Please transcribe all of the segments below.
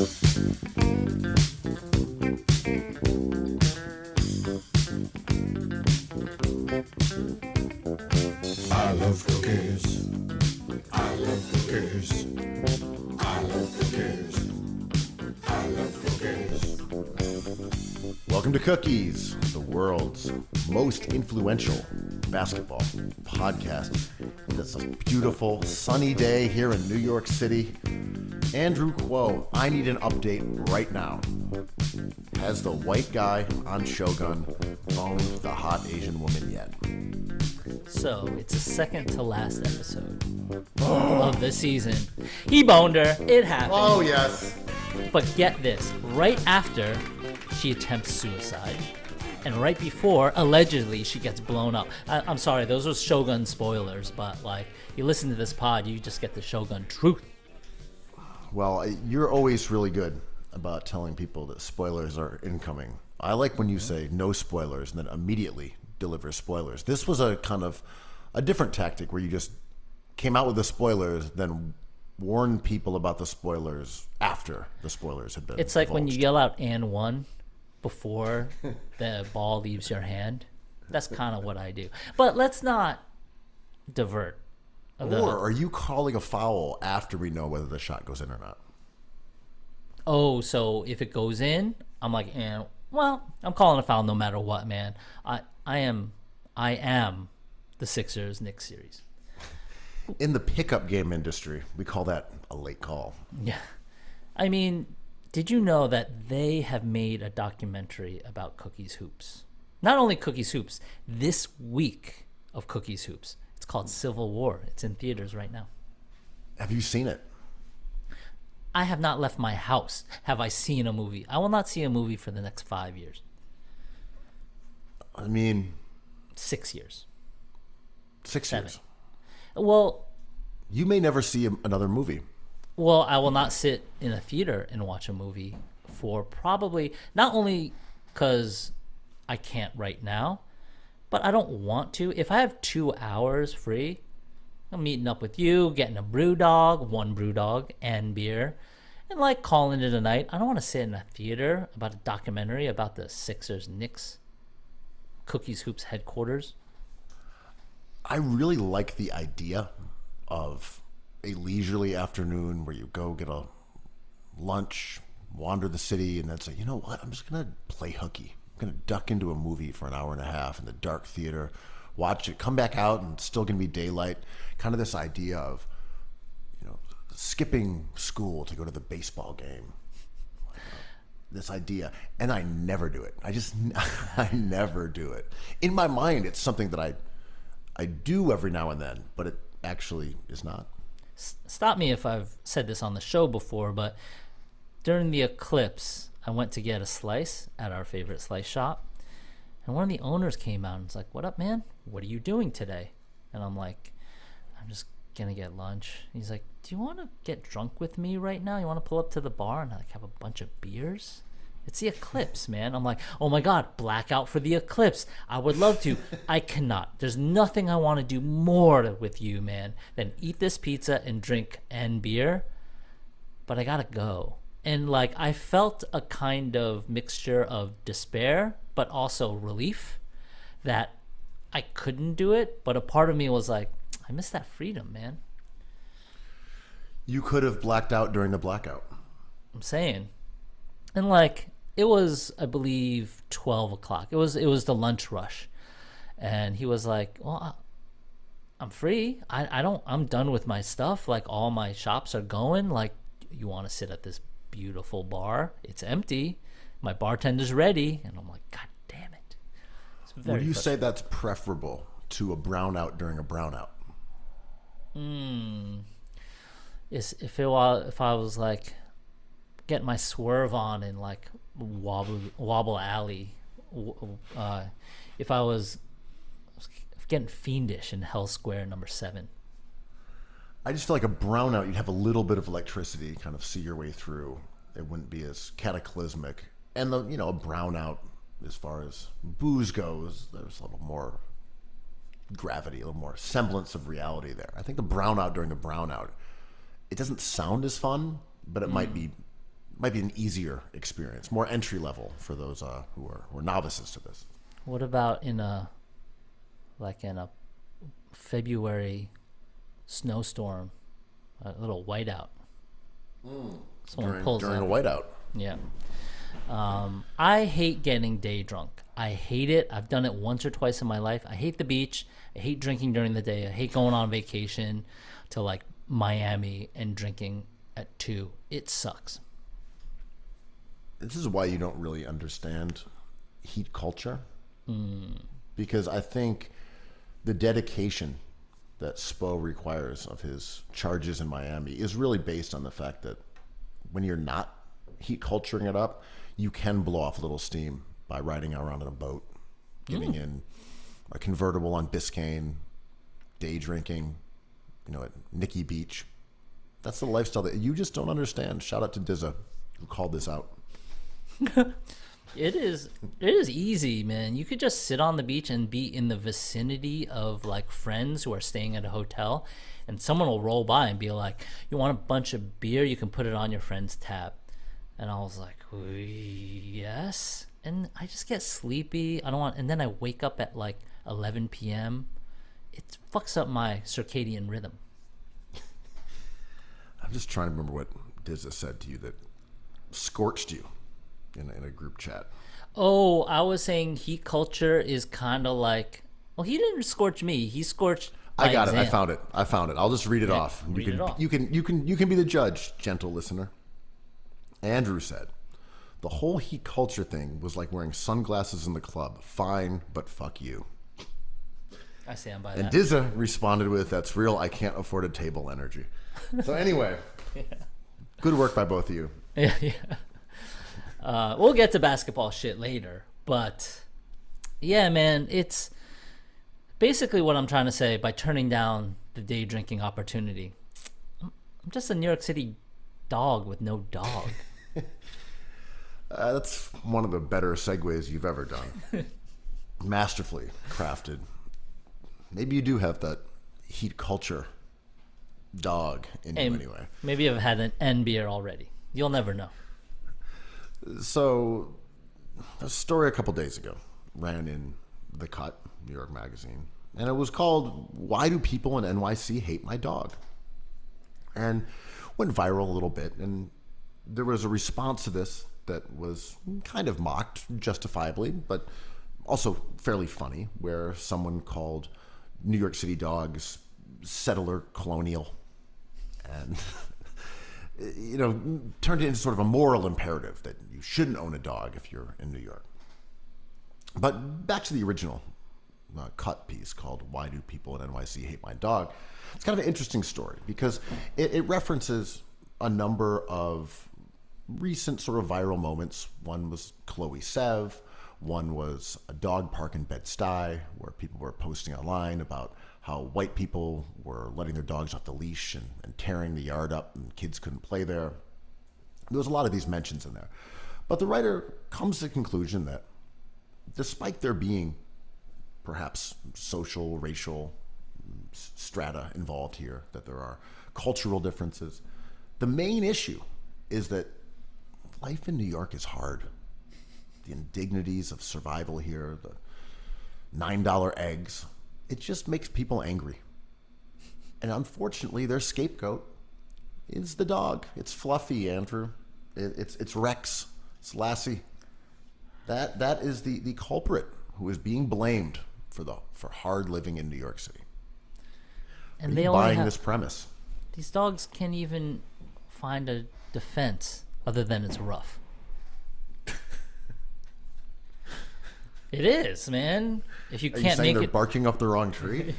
I love cookies. I love cookies. I love cookies. I love cookies. Welcome to Cookies, the world's most influential basketball podcast. It's a beautiful, sunny day here in New York City. Andrew Kuo, I need an update right now. Has the white guy on Shogun boned the hot Asian woman yet? So, it's the second to last episode of the season. He boned her. It happened. Oh, yes. But get this. Right after, she attempts suicide. And right before, allegedly, she gets blown up. I'm sorry, those were Shogun spoilers. But, like, you listen to this pod, you just get the Shogun truth. Well, you're always really good about telling people that spoilers are incoming. I like when you say no spoilers and then immediately deliver spoilers. This was a kind of a different tactic where you just came out with the spoilers, then warned people about the spoilers after the spoilers had been It's like when you divulged. yell out "and one" before the ball leaves your hand. That's kind of what I do. But let's not divert. Or are you calling a foul after we know whether the shot goes in or not? Oh, so if it goes in, I'm like, well, I'm calling a foul no matter what, man. I am the Sixers Knicks series. In the pickup game industry, we call that a late call. Yeah. I mean, did you know that they have made a documentary about Cookies Hoops? Not only Cookies Hoops, this week of Cookies Hoops. It's called Civil War. It's in theaters right now. Have you seen it? I have not left my house. Have I seen a movie? I will not see a movie for the next 5 years. I mean, 6 years. 6 7. years. Well, You may never see another movie. I will not sit in a theater and watch a movie for probably, not only because I can't right now, but I don't want to. If I have 2 hours free, I'm meeting up with you, getting a one brew dog, and beer, and like calling it a night. I don't want to sit in a theater about a documentary about the Sixers Knicks Cookies Hoops headquarters. I really like the idea of a leisurely afternoon where you go get a lunch, wander the city, and then say, you know what, I'm just going to play hooky. I'm going to duck into a movie for an hour and a half in the dark theater, watch it, come back out, and it's still going to be daylight. Kind of this idea of, skipping school to go to the baseball game. This idea. And I never do it. I never do it. In my mind, it's something that I do every now and then, but it actually is not. Stop me if I've said this on the show before, but during the eclipse, I went to get a slice at our favorite slice shop, and one of the owners came out and was like, "What up, man? What are you doing today?" And I'm like, "I'm just gonna get lunch." He's like, "Do you want to get drunk with me right now? You want to pull up to the bar and like have a bunch of beers?" It's the eclipse, man. I'm like, oh my God, blackout for the eclipse. I would love to. I cannot. There's nothing I want to do more with you, man, than eat this pizza and drink and beer. But I gotta go. And like, I felt a kind of mixture of despair, but also relief that I couldn't do it. But a part of me was like, I miss that freedom, man. You could have blacked out during the blackout. I'm saying. And like, it was, I believe, 12 o'clock. It was the lunch rush. And he was like, well, I'm free. I'm done with my stuff. Like, all my shops are going. Like, you want to sit at this beautiful bar? It's empty. My bartender's ready. And I'm like, God damn it. Would you say that's preferable to a brownout during a brownout? If I was like getting my swerve on in like Wobble Alley, if I was getting fiendish in Hell Square number 7. I just feel like a brownout, you'd have a little bit of electricity, kind of see your way through. It wouldn't be as cataclysmic. And a brownout, as far as booze goes, there's a little more gravity, a little more semblance of reality there. I think the brownout during the brownout, it doesn't sound as fun, but it might be might be an easier experience, more entry level for those who are novices to this. What about in a February snowstorm, a little whiteout? Someone pulls During up. a whiteout. Yeah. I hate getting day drunk. I hate it. I've done it once or twice in my life. I hate the beach. I hate drinking during the day. I hate going on vacation to like Miami and drinking at 2. It sucks. This is why you don't really understand heat culture. Because I think the dedication that Spo requires of his charges in Miami is really based on the fact that when you're not heat culturing it up, you can blow off a little steam by riding around on a boat, getting in a convertible on Biscayne, day drinking, at Nikki Beach. That's the lifestyle that you just don't understand. Shout out to Dizza, who called this out. It is easy, man. You could just sit on the beach and be in the vicinity of like friends who are staying at a hotel, and someone will roll by and be like, "You want a bunch of beer? You can put it on your friend's tab." And I was like, "Yes." And I just get sleepy. I don't want, and then I wake up at like 11 p.m. It fucks up my circadian rhythm. I'm just trying to remember what Dizza said to you that scorched you in a group chat. Oh, I was saying heat culture is kind of like, well, he didn't scorch me. He scorched my I got exam. it. I found it. I'll just read it off. Read it off. You can be the judge, gentle listener. Andrew said, "The whole heat culture thing was like wearing sunglasses in the club. Fine, but fuck you." I stand by And that. Dizza responded with, "That's real. I can't afford a table energy." So anyway, good work by both of you. Yeah. We'll get to basketball shit later, but yeah, man, it's basically what I'm trying to say by turning down the day drinking opportunity. I'm just a New York City dog with no dog. That's one of the better segues you've ever done. Masterfully crafted. Maybe you do have that heat culture dog in you anyway. Maybe I've had an N beer already. You'll never know. So, a story a couple days ago ran in The Cut, New York Magazine, and it was called "Why Do People in NYC Hate My Dog?" And went viral a little bit, and there was a response to this that was kind of mocked, justifiably, but also fairly funny, where someone called New York City dogs settler colonial, and turned it into sort of a moral imperative that you shouldn't own a dog if you're in New York. But back to the original Cut piece called "Why Do People in NYC Hate My Dog?" It's kind of an interesting story because it references a number of recent sort of viral moments. One was Chloe Sev. One was a dog park in Bed-Stuy where people were posting online about how white people were letting their dogs off the leash and tearing the yard up and kids couldn't play there. There was a lot of these mentions in there. But the writer comes to the conclusion that despite there being perhaps social, racial strata involved here, that there are cultural differences, the main issue is that life in New York is hard. The indignities of survival here, the $9 eggs, it just makes people angry. And unfortunately, their scapegoat is the dog. It's Fluffy, Andrew. It's Rex. It's Lassie. That is the culprit who is being blamed for hard living in New York City. And Are they you only buying have, this premise? these dogs can't even find a defense other than it's rough. It is, man. If you Are you can't saying make they're it, barking up the wrong tree?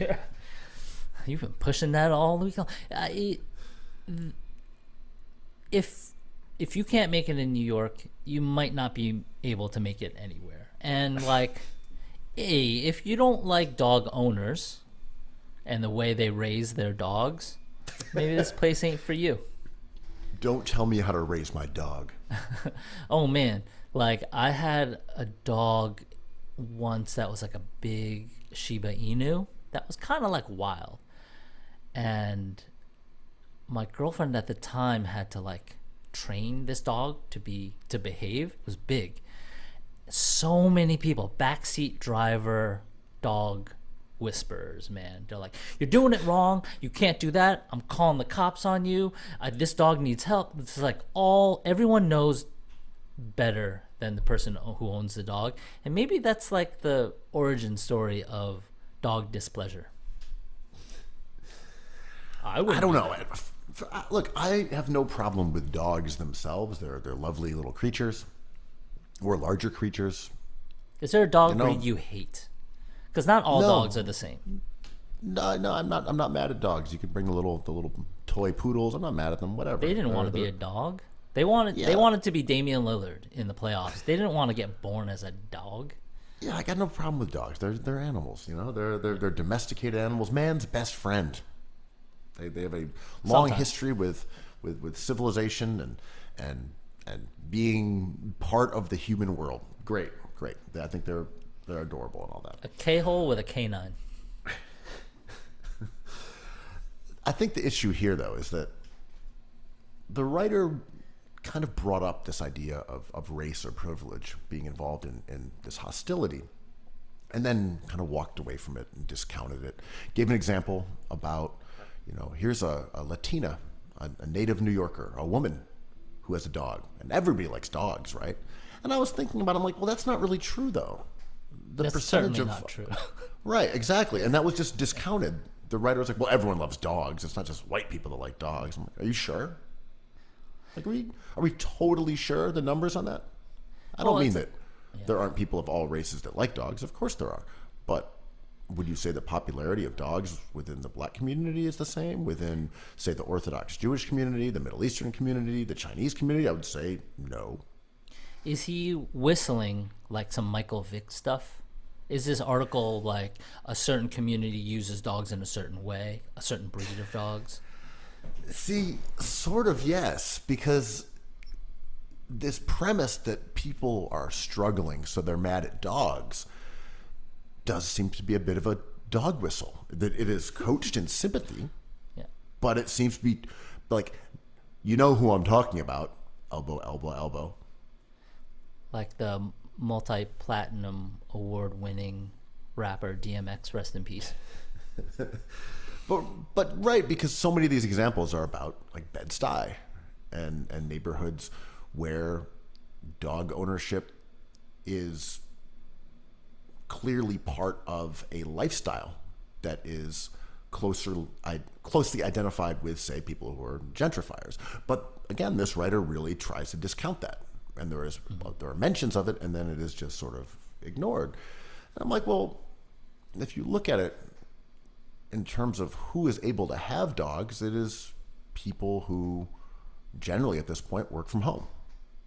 you've been pushing that all week long. If you can't make it in New York, you might not be able to make it anywhere. And like, if you don't like dog owners and the way they raise their dogs, maybe this place ain't for you. Don't tell me how to raise my dog. Oh man, like I had a dog once that was like a big Shiba Inu that was kind of like wild, and my girlfriend at the time had to like train this dog to behave was big. So many people, backseat driver, dog whisperers, man. They're like, you're doing it wrong. You can't do that. I'm calling the cops on you. This dog needs help. It's like everyone knows better than the person who owns the dog. And maybe that's like the origin story of dog displeasure. I don't know. Look, I have no problem with dogs themselves. They're lovely little creatures, or larger creatures. Is there a dog breed you hate? Because not all dogs are the same. No, I'm not mad at dogs. You could bring the little toy poodles. I'm not mad at them. Whatever. They didn't want to be a dog. They wanted to be Damian Lillard in the playoffs. They didn't want to get born as a dog. Yeah, I got no problem with dogs. They're animals. You know, they're domesticated animals. Man's best friend. They have a long history with civilization and being part of the human world. Great. I think they're adorable and all that. A K-hole with a canine. I think the issue here, though, is that the writer kind of brought up this idea of race or privilege being involved in this hostility, and then kind of walked away from it and discounted it. Gave an example about, here's a Latina, a native New Yorker, a woman who has a dog, and everybody likes dogs, right? And I was thinking about it, I'm like, well, that's not really true, though. That's certainly not true. Right, exactly. And that was just discounted. The writer was like, well, everyone loves dogs. It's not just white people that like dogs. I'm like, are you sure? Like, are we totally sure the numbers on that? I don't mean that there aren't people of all races that like dogs. Of course there are. But would you say the popularity of dogs within the black community is the same? Within, say, the Orthodox Jewish community, the Middle Eastern community, the Chinese community? I would say no. Is he whistling like some Michael Vick stuff? Is this article like a certain community uses dogs in a certain way, a certain breed of dogs? See, sort of yes, because this premise that people are struggling, so they're mad at dogs, does seem to be a bit of a dog whistle. That it is coached in sympathy, but it seems to be like, you know who I'm talking about, elbow, elbow, elbow. Like the multi-platinum award-winning rapper DMX, rest in peace. But right, because so many of these examples are about like Bed-Stuy and neighborhoods where dog ownership is clearly part of a lifestyle that is closely identified with, say, people who are gentrifiers. But again, this writer really tries to discount that. And there are mentions of it, and then it is just sort of ignored. And I'm like, well, if you look at it in terms of who is able to have dogs, it is people who generally at this point work from home.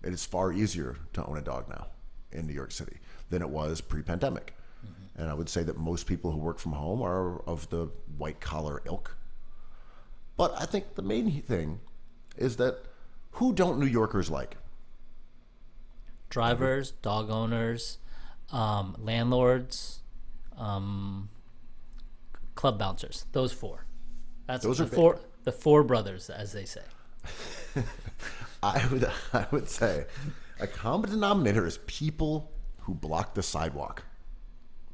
It is far easier to own a dog now in New York City than it was pre-pandemic. Mm-hmm. And I would say that most people who work from home are of the white-collar ilk. But I think the main thing is that who don't New Yorkers like? Drivers, dog owners, landlords, club bouncers. Those four. Those are four. The four brothers, as they say. I would say a common denominator is people who block the sidewalk.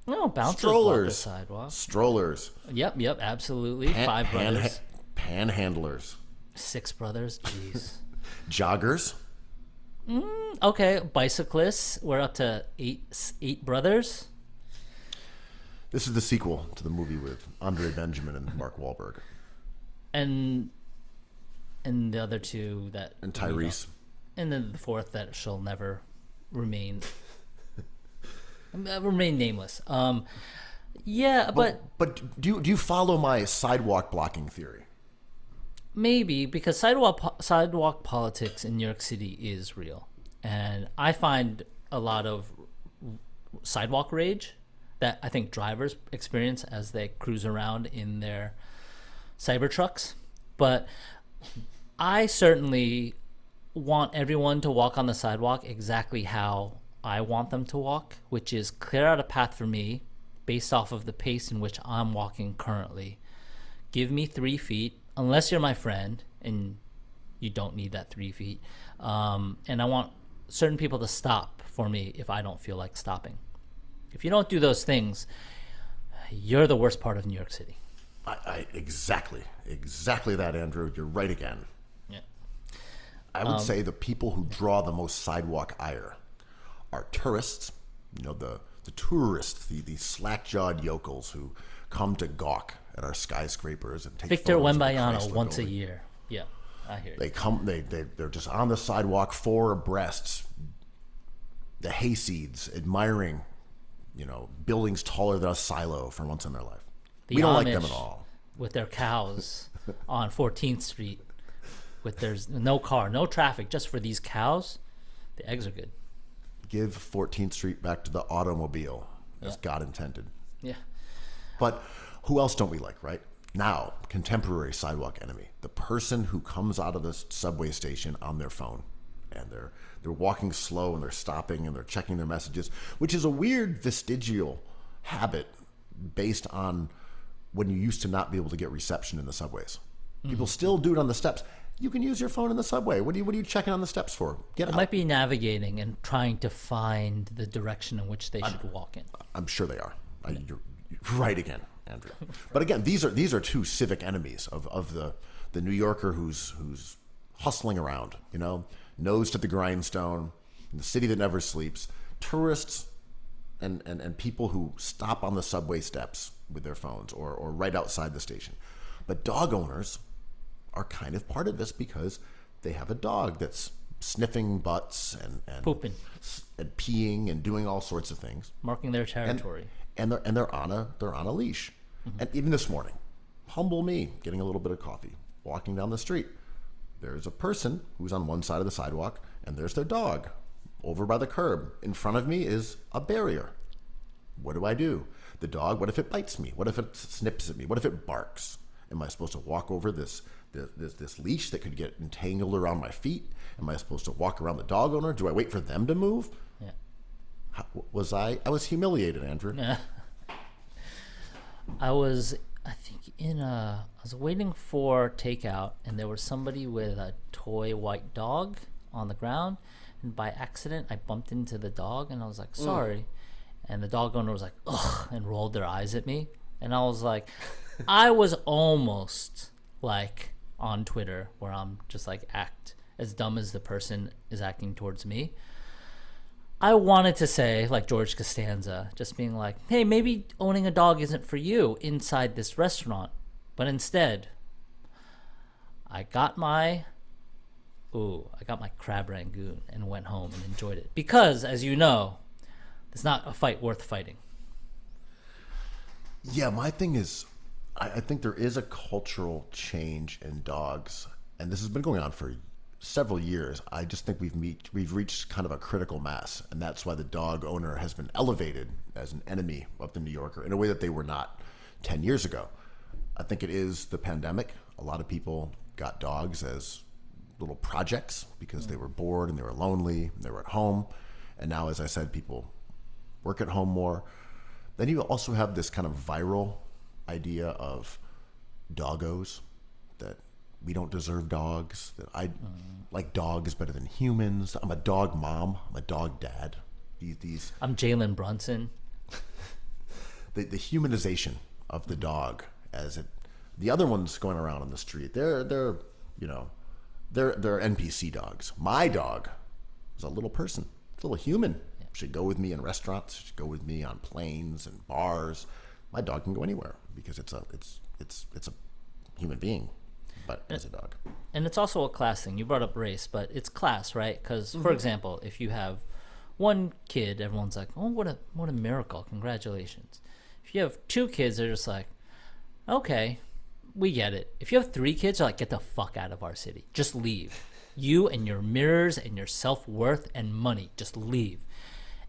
No, bouncers block the sidewalk. Strollers. Yep, absolutely. Five brothers. Panhandlers. 6 brothers. Jeez. Joggers. Okay, bicyclists. We're up to eight brothers. This is the sequel to the movie with Andre Benjamin and Mark Wahlberg. And the other two that... And Tyrese. And then the fourth that shall never remain nameless. But do you follow my sidewalk blocking theory? Maybe, because sidewalk politics in New York City is real. And I find a lot of sidewalk rage that I think drivers experience as they cruise around in their Cybertrucks. But I certainly want everyone to walk on the sidewalk exactly how I want them to walk, which is clear out a path for me based off of the pace in which I'm walking currently. Give me 3 feet, unless you're my friend and you don't need that 3 feet. And I want certain people to stop for me if I don't feel like stopping. If you don't do those things, you're the worst part of New York City. Exactly that, Andrew. You're right again. Yeah. I would say the people who draw the most sidewalk ire are tourists. You know, the tourists, the slack-jawed yokels who come to gawk at our skyscrapers and take Victor photos of the Wembanyama Chrysler once a Building. year. Yeah, I hear you. They come. They're just on the sidewalk, four abreast. The hayseeds, admiring, buildings taller than a silo for once in their life. The We don't like Amish them at all. with their cows on 14th Street, with there's no car, no traffic, just for these cows. The eggs are good. Give 14th Street back to the automobile, as God intended. Yeah. But who else don't we like, right? Now, contemporary sidewalk enemy, the person who comes out of the subway station on their phone, and they're walking slow, and they're stopping, and they're checking their messages, which is a weird vestigial habit based on when you used to not be able to get reception in the subways. People still do it on the steps. You can use your phone in the subway. What are you checking on the steps for? Get It out. might be navigating and trying to find the direction in which they should walk in. I'm sure they are. You're right again, Andrew. But again, these are two civic enemies of the New Yorker who's hustling around, nose to the grindstone, the city that never sleeps. Tourists and people who stop on the subway steps with their phones or right outside the station. But dog owners are kind of part of this because they have a dog that's sniffing butts and Pooping. and peeing and doing all sorts of things. Marking their territory. And they're on a leash. And even this morning, humble me, getting a little bit of coffee, walking down the street. There's a person who's on one side of the sidewalk, and there's their dog over by the curb. In front of me is a barrier. What do? The dog, what if it bites me? What if it snips at me? What if it barks? Am I supposed to walk over this leash that could get entangled around my feet? Am I supposed to walk around the dog owner? Do I wait for them to move? Yeah. I was humiliated, Andrew. Yeah. I was waiting for takeout, and there was somebody with a toy white dog on the ground, and by accident I bumped into the dog, and I was like, sorry. And the dog owner was like, ugh, and rolled their eyes at me. And I was like, I was almost like on Twitter where I'm just like act as dumb as the person is acting towards me. I wanted to say, like George Costanza, just being like, hey, maybe owning a dog isn't for you inside this restaurant. But instead, I got my crab rangoon and went home and enjoyed it. Because, as you know, it's not a fight worth fighting. Yeah, my thing is, I think there is a cultural change in dogs, and this has been going on for several years. I just think we've reached kind of a critical mass, and that's why the dog owner has been elevated as an enemy of the New Yorker in a way that they were not 10 years ago. I think it is the pandemic. A lot of people got dogs as little projects because they were bored and they were lonely and they were at home. And now, as I said, people work at home more. Then you also have this kind of viral idea of doggos, that we don't deserve dogs, that I like dogs better than humans. I'm a dog mom. I'm a dog dad. These I'm Jalen Brunson. the humanization of the dog as it. The other ones going around on the street, they're NPC dogs. My dog is a little person, it's a little human. Should go with me in restaurants. Should go with me on planes and bars. My dog can go anywhere because it's a human being, but as a dog. And it's also a class thing. You brought up race, but it's class, right? Because, for example, if you have one kid, everyone's like, oh, what a miracle. Congratulations. If you have two kids, they're just like, okay, we get it. If you have three kids, they're like, get the fuck out of our city. Just leave. You and your mirrors and your self-worth and money, just leave.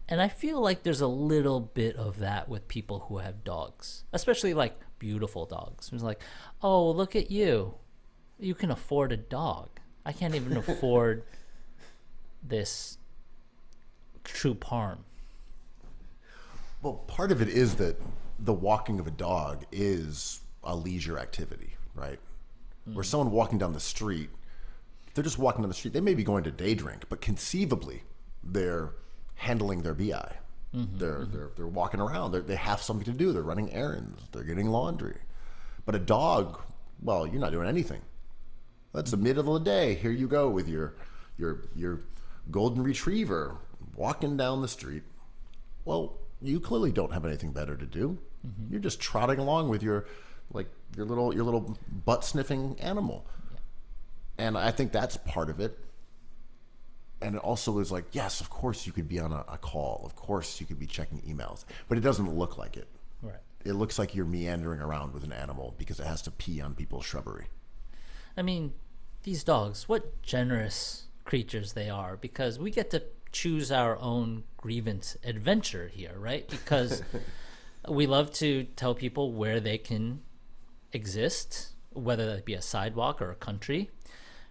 And I feel like there's a little bit of that with people who have dogs, especially like beautiful dogs. It's like, oh, look at you. You can afford a dog. I can't even afford this true parm. Well, part of it is that the walking of a dog is a leisure activity, right? Where someone walking down the street they're just walking down the street. They may be going to day drink, but conceivably, they're handling their BI. They're walking around. They have something to do. They're running errands. They're getting laundry. But a dog, well, you're not doing anything. That's the middle of the day. Here you go with your golden retriever walking down the street. Well, you clearly don't have anything better to do. You're just trotting along with your little butt sniffing animal. And I think that's part of it. And it also is like, yes, of course you could be on a call. Of course you could be checking emails. But it doesn't look like it. Right. It looks like you're meandering around with an animal because it has to pee on people's shrubbery. I mean, these dogs, what generous creatures they are, because we get to choose our own grievance adventure here, right? Because we love to tell people where they can exist, whether that be a sidewalk or a country.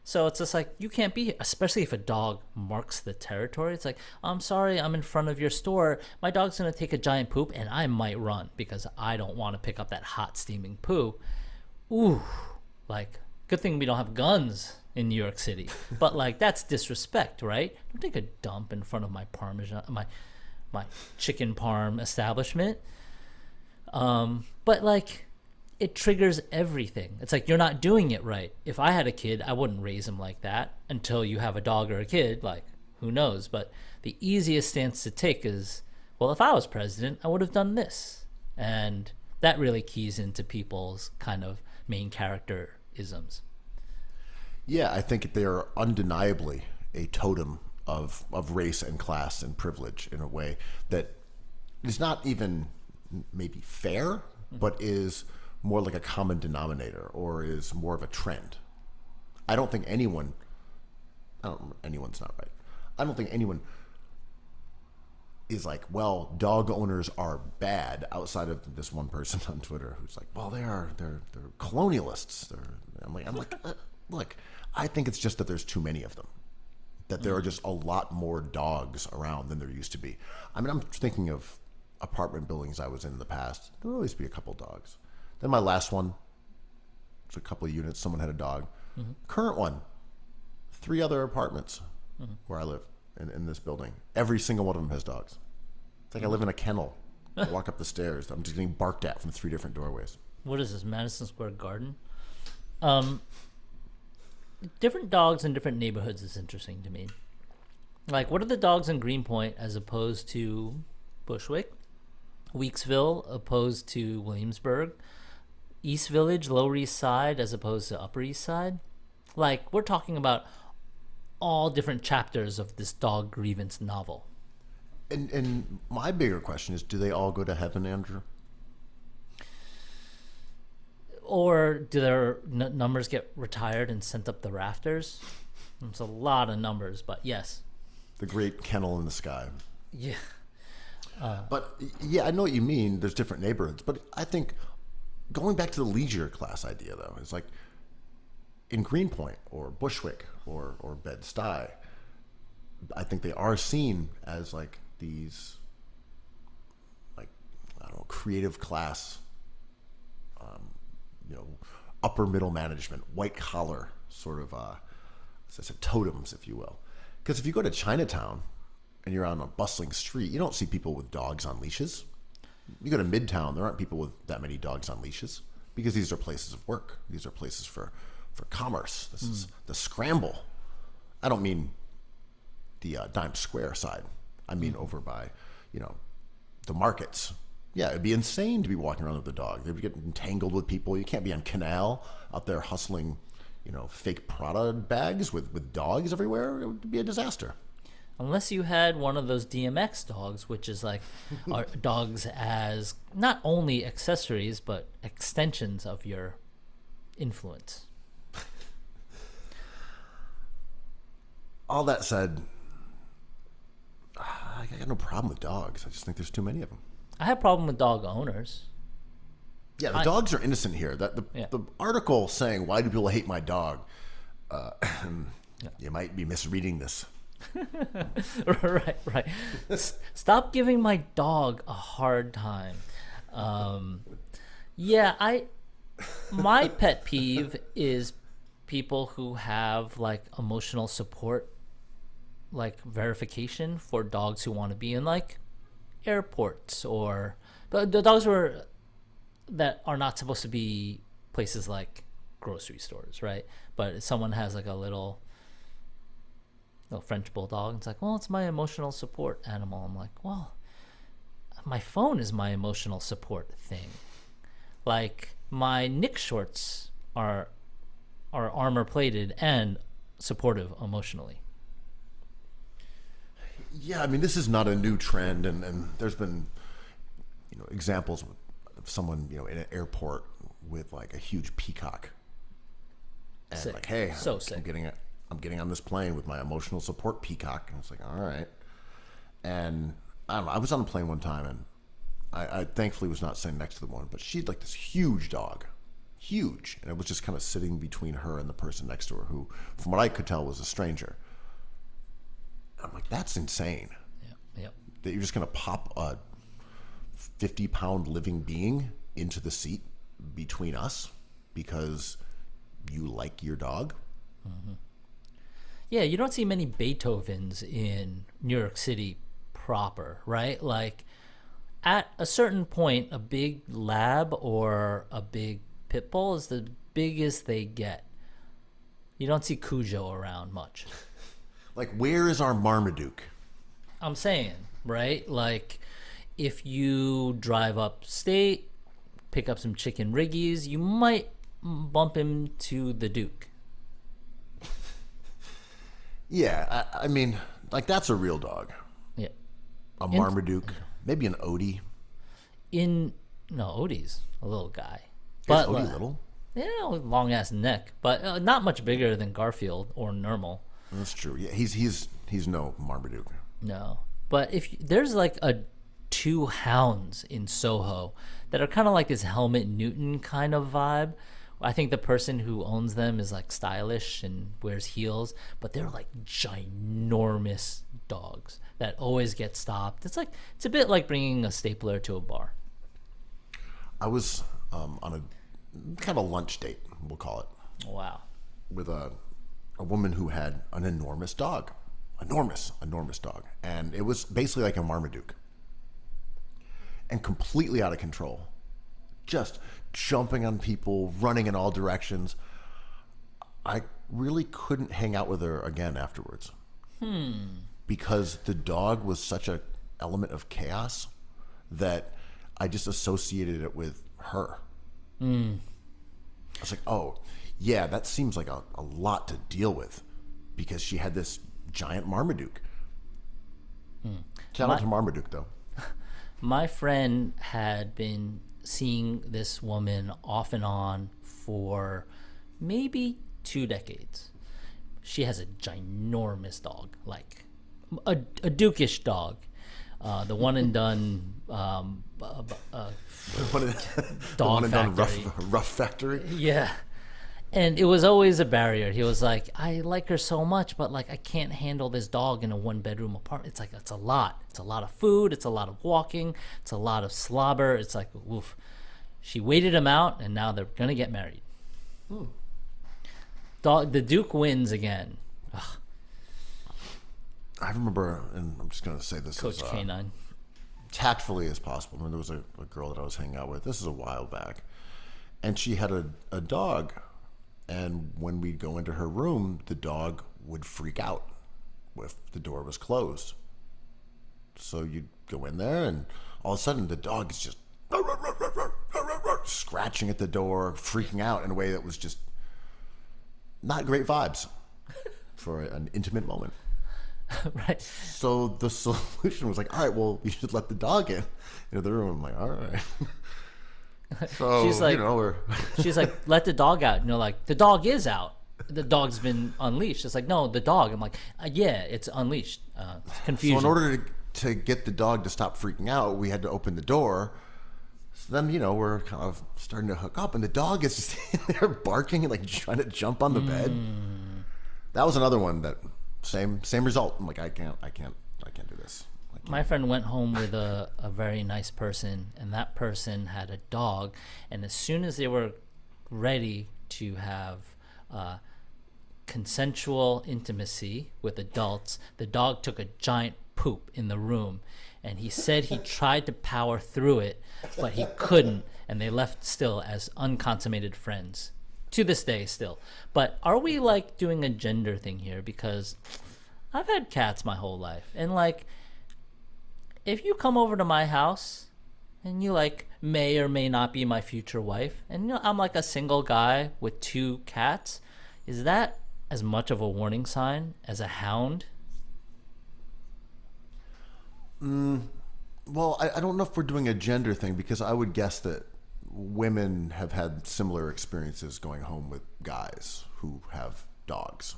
So it's just like, you can't be, especially if a dog marks the territory. It's like, I'm sorry, I'm in front of your store. My dog's going to take a giant poop and I might run because I don't want to pick up that hot steaming poo. Ooh, like, good thing we don't have guns in New York City. But like, that's disrespect, right? Don't take a dump in front of my Parmesan, my chicken parm establishment. But like, it triggers everything. It's like, you're not doing it right. If I had a kid, I wouldn't raise him like that. Until you have a dog or a kid, like, who knows? But the easiest stance to take is, well, if I was president, I would have done this. And that really keys into people's kind of main character isms. Yeah, I think they are undeniably a totem of race and class and privilege in a way that is not even maybe fair, but is more like a common denominator or is more of a trend. I don't think anyone's not right. I don't think anyone is like, well, dog owners are bad, outside of this one person on Twitter who's like, well, they're colonialists. I'm like, look, I think it's just that there's too many of them. That there are just a lot more dogs around than there used to be. I mean, I'm thinking of apartment buildings I was in the past. There'll always be a couple dogs. Then my last one, it's a couple of units, someone had a dog. Current one, 3 other apartments where I live in this building. Every single one of them has dogs. It's like I live in a kennel. I walk up the stairs. I'm just getting barked at from 3 different doorways. What is this, Madison Square Garden? Different dogs in different neighborhoods is interesting to me. Like, what are the dogs in Greenpoint as opposed to Bushwick? Weeksville opposed to Williamsburg? East Village, Lower East Side as opposed to Upper East Side? Like, we're talking about all different chapters of this dog grievance novel. And my bigger question is, do they all go to heaven, Andrew? Or do their numbers get retired and sent up the rafters? It's a lot of numbers, but yes. The great kennel in the sky. Yeah. But yeah, I know what you mean. There's different neighborhoods, but I think going back to the leisure class idea, though, is like in Greenpoint or Bushwick or Bed-Stuy, I think they are seen as like these, like, I don't know, creative class, upper middle management, white collar sort of, as I said, totems, if you will. Because if you go to Chinatown and you're on a bustling street, you don't see people with dogs on leashes. You go to Midtown, there aren't people with that many dogs on leashes because these are places of work. These are places for commerce. This is the scramble. I don't mean the Dime Square side. I mean over by, the markets. Yeah, it'd be insane to be walking around with a dog. They'd get entangled with people. You can't be on Canal out there hustling, fake Prada bags with dogs everywhere. It would be a disaster. Unless you had one of those DMX dogs, which is like are dogs as not only accessories, but extensions of your influence. All that said, I got no problem with dogs. I just think there's too many of them. I have a problem with dog owners. Yeah, the dogs are innocent here. The article saying, why do people hate my dog? You might be misreading this. Right. Stop giving my dog a hard time. My pet peeve is people who have like emotional support, like verification for dogs who want to be in like airports or but the dogs were that are not supposed to be places like grocery stores, right? But if someone has like a little French bulldog, it's like, well, it's my emotional support animal. I'm like, well, my phone is my emotional support thing. Like my Nick shorts are armor plated and supportive emotionally. Yeah, I mean, this is not a new trend, and there's been, examples of someone, in an airport with like a huge peacock, and Sick. like, hey, So sick. I'm getting on this plane with my emotional support peacock, and it's like, all right. And I don't know, I was on a plane one time, and I thankfully was not sitting next to the one, but she had like this huge dog, huge, and it was just kind of sitting between her and the person next to her, who, from what I could tell, was a stranger. I'm like, that's insane. Yep. That you're just going to pop a 50-pound living being into the seat between us because you like your dog? Mm-hmm. Yeah, you don't see many Beethovens in New York City proper, right? Like, at a certain point, a big lab or a big pit bull is the biggest they get. You don't see Cujo around much. Like, where is our Marmaduke? I'm saying, right? Like, if you drive upstate, pick up some chicken riggies, you might bump him to the Duke. Yeah, I mean, like, that's a real dog. Yeah. A Marmaduke, maybe an Odie. No, Odie's a little guy. Is But Odie little? Yeah, long ass neck, but not much bigger than Garfield or Normal. That's true. Yeah, he's no Marmaduke. No, but if there's like two hounds in Soho that are kind of like this Helmut Newton kind of vibe. I think the person who owns them is like stylish and wears heels, but they're like ginormous dogs that always get stopped. It's a bit like bringing a stapler to a bar. I was on a kind of lunch date, we'll call it. Wow. With a woman who had an enormous dog. Enormous dog. And it was basically like a Marmaduke. And completely out of control. Just jumping on people, running in all directions. I really couldn't hang out with her again afterwards. Because the dog was such an element of chaos that I just associated it with her. I was like, oh, yeah, that seems like a lot to deal with because she had this giant Marmaduke. Shout out to Marmaduke, though. My friend had been seeing this woman off and on for maybe 2 decades. She has a ginormous dog, like a dukish dog. The one and done One dog and done factory. rough factory. Yeah. And it was always a barrier. He was like, I like her so much, but like I can't handle this dog in a 1-bedroom apartment. It's like, it's a lot. It's a lot of food. It's a lot of walking. It's a lot of slobber. It's like, woof. She waited him out, and now they're going to get married. The Duke wins again. Ugh. I remember, and I'm just going to say this Coach as K9. tactfully as possible. I mean, there was a girl that I was hanging out with. This is a while back. And she had a dog. And when we'd go into her room, the dog would freak out if the door was closed. So you'd go in there, and all of a sudden the dog is just scratching at the door, freaking out in a way that was just not great vibes for an intimate moment. Right. So the solution was like, all right, well, you should let the dog in into the room. I'm like, all right. So, She's like, we're... she's like, let the dog out. Like, the dog is out. The dog's been unleashed. It's like, no, the dog. I'm like, yeah, it's unleashed. Confusion. So in order to get the dog to stop freaking out, we had to open the door. So then, we're kind of starting to hook up, and the dog is just in there barking and like trying to jump on the bed. That was another one that same result. I'm like, I can't do this. My friend went home with a very nice person, and that person had a dog. And as soon as they were ready to have consensual intimacy with adults, the dog took a giant poop in the room. And he said he tried to power through it, but he couldn't. And they left still as unconsummated friends. To this day, still. But are we, like, doing a gender thing here? Because I've had cats my whole life. And, like, if you come over to my house and you, like, may or may not be my future wife, and, you know, I'm, like, a single guy with 2 cats, is that as much of a warning sign as a hound? Well, I don't know if we're doing a gender thing, because I would guess that women have had similar experiences going home with guys who have dogs.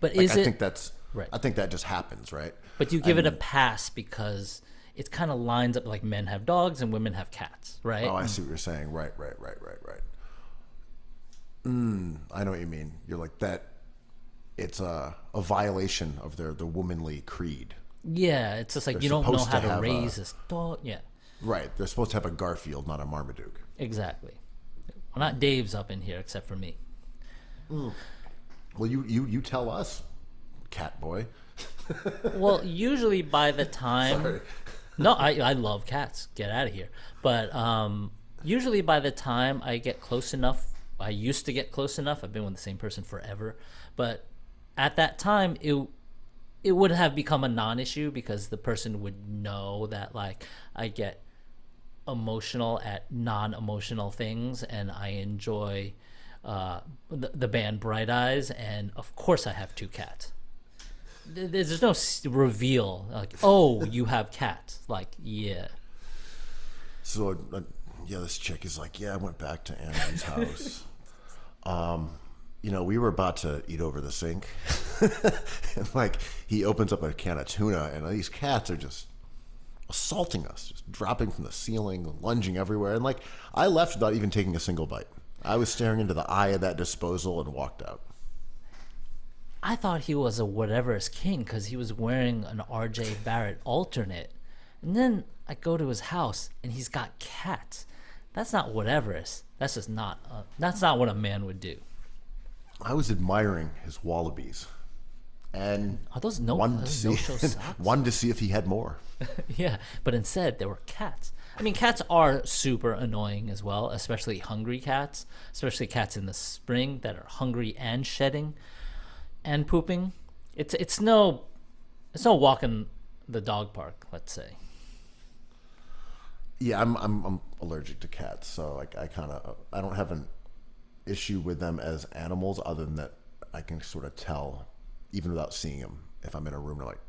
But Like, is I it... think that's Right. I think that just happens, right? But you give it a pass because it kind of lines up, like, men have dogs and women have cats, right? Oh, I see what you're saying. Right. I know what you mean. You're like that. It's a violation of the womanly creed. Yeah, it's just like They're you don't know supposed how to to have raise this dog. Yeah, Right. They're supposed to have a Garfield, not a Marmaduke. exactly. Well, not Dave's up in here except for me. Well, you tell us, cat boy. Well, usually by the time... Sorry. No, I love cats. Get out of here. But usually by the time I get close enough, I used to get close enough. I've been with the same person forever. But at that time, it would have become a non-issue because the person would know that, like, I get emotional at non-emotional things, and I enjoy the band Bright Eyes, and of course I have 2 cats. There's no reveal like, oh, you have cats. Like, yeah. So, this chick is like, I went back to Andy's house. We were about to eat over the sink. And, like, he opens up a can of tuna, and these cats are just assaulting us, just dropping from the ceiling, lunging everywhere. And, like, I left without even taking a single bite. I was staring into the eye of that disposal and walked out. I thought he was a whatever's king because he was wearing an R.J. Barrett alternate. And then I go to his house, and he's got cats. That's not whatever's. That's just not... that's not what a man would do. I was admiring his wallabies. And Are those wanted no-show socks? wanted to see if he had more. Yeah, but instead there were cats. I mean, cats are super annoying as well, especially hungry cats, especially cats in the spring that are hungry and shedding and pooping. It's no walk in the dog park, let's say. Yeah, I'm allergic to cats, so I don't have an issue with them as animals, other than that I can sort of tell, even without seeing them, if I'm in a room, they're like,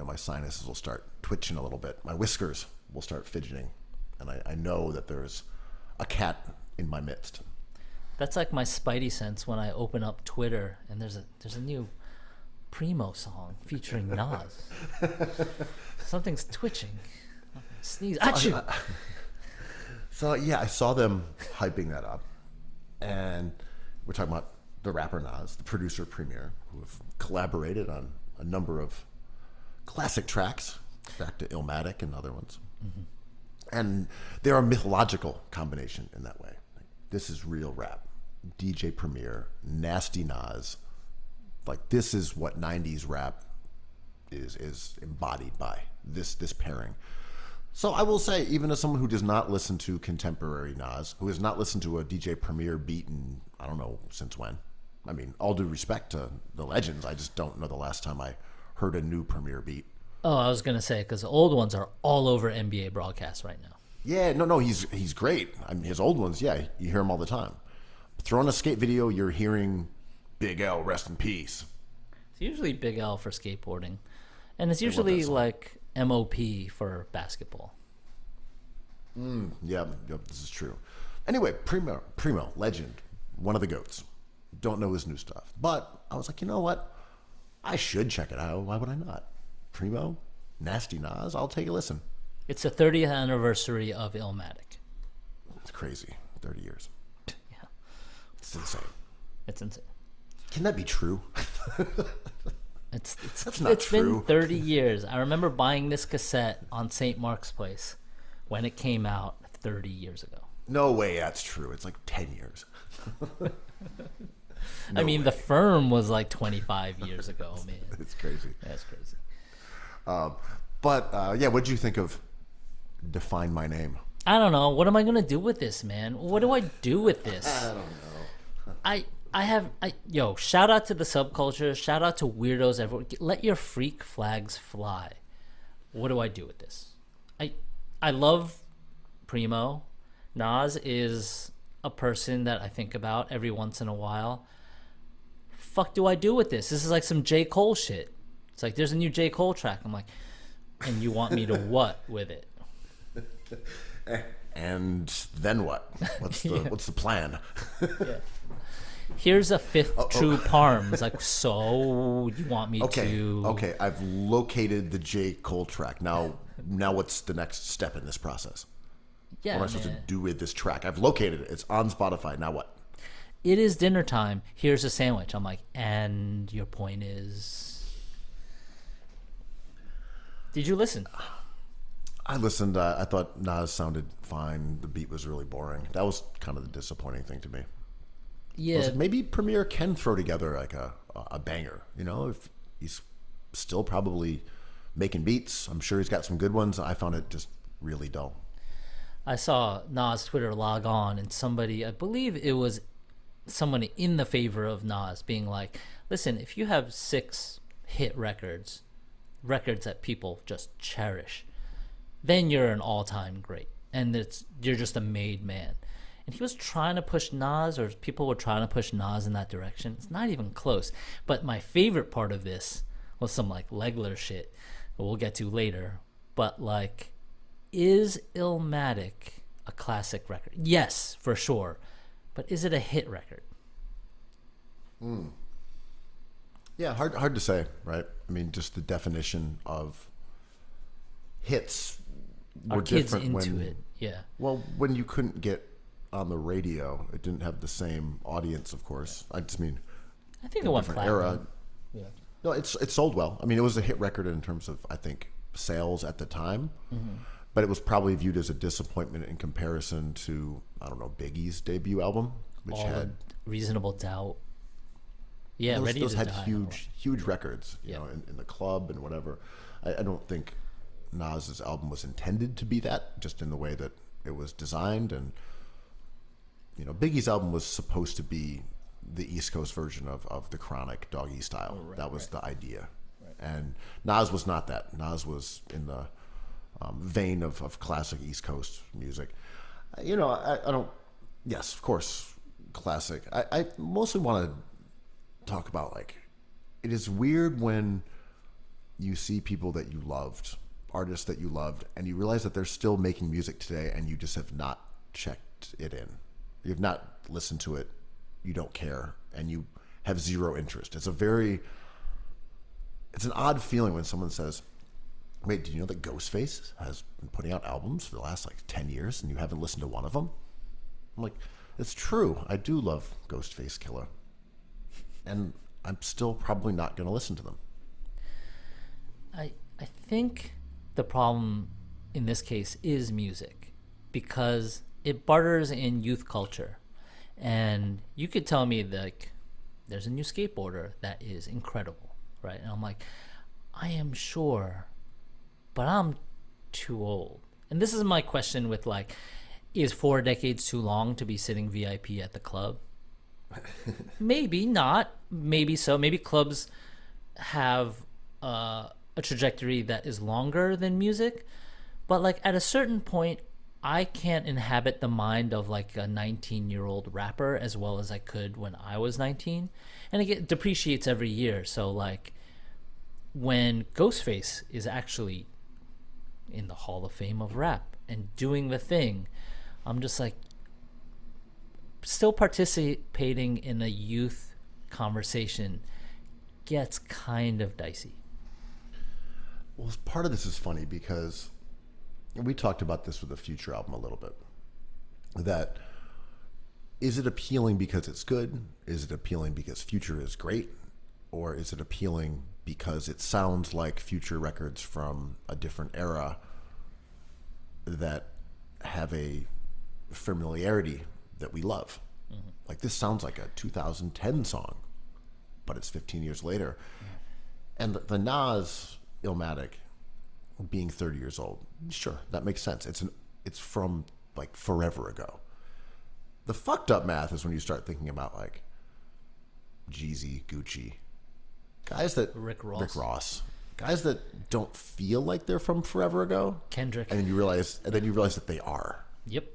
my sinuses will start twitching a little bit, my whiskers will start fidgeting, and I know that there's a cat in my midst. That's like my spidey sense when I open up Twitter and there's a new Primo song featuring Nas. Something's twitching. Sneeze. Achoo! So yeah, I saw them hyping that up, and we're talking about the rapper Nas, the producer Premier, who have collaborated on a number of classic tracks, back to Illmatic and other ones. Mm-hmm. And they're a mythological combination in that way. Like, this is real rap. DJ Premier, Nasty Nas. Like, this is what 90s rap is embodied by, this pairing. So I will say, even as someone who does not listen to contemporary Nas, who has not listened to a DJ Premier beat in, I don't know since when. I mean, all due respect to the legends, I just don't know the last time I heard a new Premier beat. Oh, I was going to say, because the old ones are all over NBA broadcasts right now. Yeah, no, he's great. I mean, his old ones, yeah, you hear him all the time. Throw on a skate video, you're hearing Big L, rest in peace. It's usually Big L for skateboarding. And it's usually like MOP for basketball. Yeah, this is true. Anyway, Primo, legend, one of the GOATs. Don't know his new stuff. But I was like, you know what? I should check it out. Why would I not? Primo, Nasty Nas, I'll take a listen. It's the 30th anniversary of Illmatic. It's crazy. 30 years. Yeah. It's insane. It's insane. Can that be true? That's not it's true. been 30 years. I remember buying this cassette on St. Mark's Place when it came out 30 years ago. No way that's true. It's like 10 years. I mean, The Firm was like 25 years ago, man. It's crazy. That's crazy. But yeah, what did you think of Define My Name? I don't know. What am I gonna do with this, man? What do I do with this? I don't know. Yo, shout out to the subculture. Shout out to weirdos everywhere. Let your freak flags fly. What do I do with this? I love Primo. Nas is a person that I think about every once in a while. Fuck do I do with this? This is like some J. Cole shit. It's like there's a new J. Cole track. I'm like, and you want me to what with it? And then what? What's the plan? Yeah. Here's a fifth True Parm. It's like, so you want me to? Okay, I've located the J. Cole track. Now what's the next step in this process? Yeah, what am I supposed to do with this track? I've located it. It's on Spotify. Now what? It is dinner time. Here's a sandwich. I'm like, and your point is? Did you listen? I listened. I thought Nas sounded fine. The beat was really boring. That was kind of the disappointing thing to me. Yeah. Maybe Premier can throw together like a banger. You know, if he's still probably making beats, I'm sure he's got some good ones. I found it just really dull. I saw Nas Twitter log on, and somebody, I believe it was someone in the favor of Nas, being like, listen, if you have 6 hit records that people just cherish, then you're an all-time great, and you're just a made man. And he was trying to push Nas, or people were trying to push Nas in that direction. It's not even close. But my favorite part of this was some like Legler shit that we'll get to later. But like, is Illmatic a classic record? Yes, for sure. But is it a hit record? Yeah, hard to say, right? I mean, just the definition of hits were Are kids different into when it? Yeah. Well, when you couldn't get on the radio, it didn't have the same audience, of course. I just mean, I think it went different platinum. era. Yeah. No, it sold well. I mean, it was a hit record in terms of, I think, sales at the time. Mm-hmm. But it was probably viewed as a disappointment in comparison to, I don't know, Biggie's debut album, which All had Reasonable Doubt. Yeah, those, Ready those to had Die. huge records, you Yeah. know, in the club and whatever. I don't think Nas's album was intended to be that, just in the way that it was designed. And you know, Biggie's album was supposed to be the East Coast version of the Chronic Doggy Style. That was the idea. And Nas was not that. Nas was in the vein of classic East Coast music. You know, I don't. Yes, of course, classic. I mostly want to talk about, like, it is weird when you see people that you loved, artists that you loved, and you realize that they're still making music today, and you just have not checked it in. You've not listened to it. You don't care, and you have zero interest. It's an odd feeling when someone says, wait, do you know that Ghostface has been putting out albums for the last like 10 years and you haven't listened to one of them? I'm like, it's true. I do love Ghostface Killer. And I'm still probably not going to listen to them. I think the problem in this case is music, because it barters in youth culture. And you could tell me, like, there's a new skateboarder that is incredible, right? And I'm like, I am sure, but I'm too old. And this is my question with, like, is 4 decades too long to be sitting VIP at the club? Maybe not. Maybe so. Maybe clubs have a trajectory that is longer than music. But, like, at a certain point, I can't inhabit the mind of like a 19-year-old rapper as well as I could when I was 19. And it depreciates every year. So like when Ghostface is actually in the Hall of Fame of rap and doing the thing, I'm just like still participating in a youth conversation gets kind of dicey. Well, part of this is funny because we talked about this with the Future album a little bit. That, is it appealing because it's good? Is it appealing because Future is great? Or is it appealing because it sounds like Future records from a different era that have a familiarity that we love? Like, this sounds like a 2010 song, but it's 15 years later. And the Nas Illmatic being 30 years old, sure, that makes sense. It's from like forever ago. The fucked up math is when you start thinking about like Jeezy, Gucci, guys that Rick Ross. guys that don't feel like they're from forever ago. Kendrick. And then you realize that they are. Yep.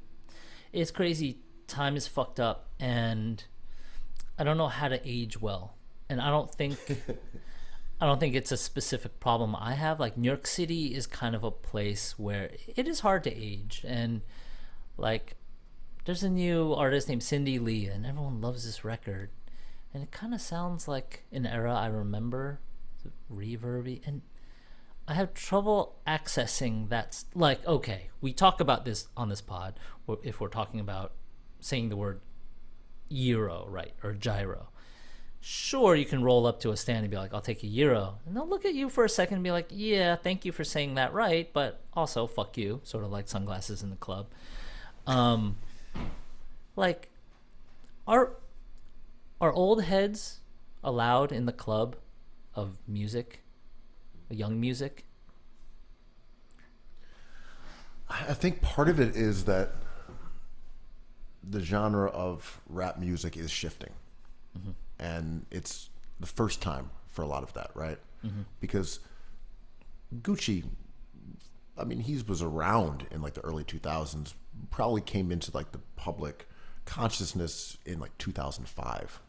It's crazy. Time is fucked up, and I don't know how to age well. And I don't think it's a specific problem I have. Like, New York City is kind of a place where it is hard to age. And like, there's a new artist named Cindy Lee, and everyone loves this record. And it kind of sounds like an era I remember, reverby, and I have trouble accessing that. Like, okay, we talk about this on this pod if we're talking about saying the word euro, right, or gyro. Sure, you can roll up to a stand and be like, I'll take a euro. And they'll look at you for a second and be like, yeah, thank you for saying that right, but also fuck you, sort of like sunglasses in the club. Like, are old heads allowed in the club of music, young music? I think part of it is that the genre of rap music is shifting. Mm-hmm. And it's the first time for a lot of that, right? Mm-hmm. Because Gucci, I mean, he was around in like the early 2000s, probably came into like the public consciousness in like 2005.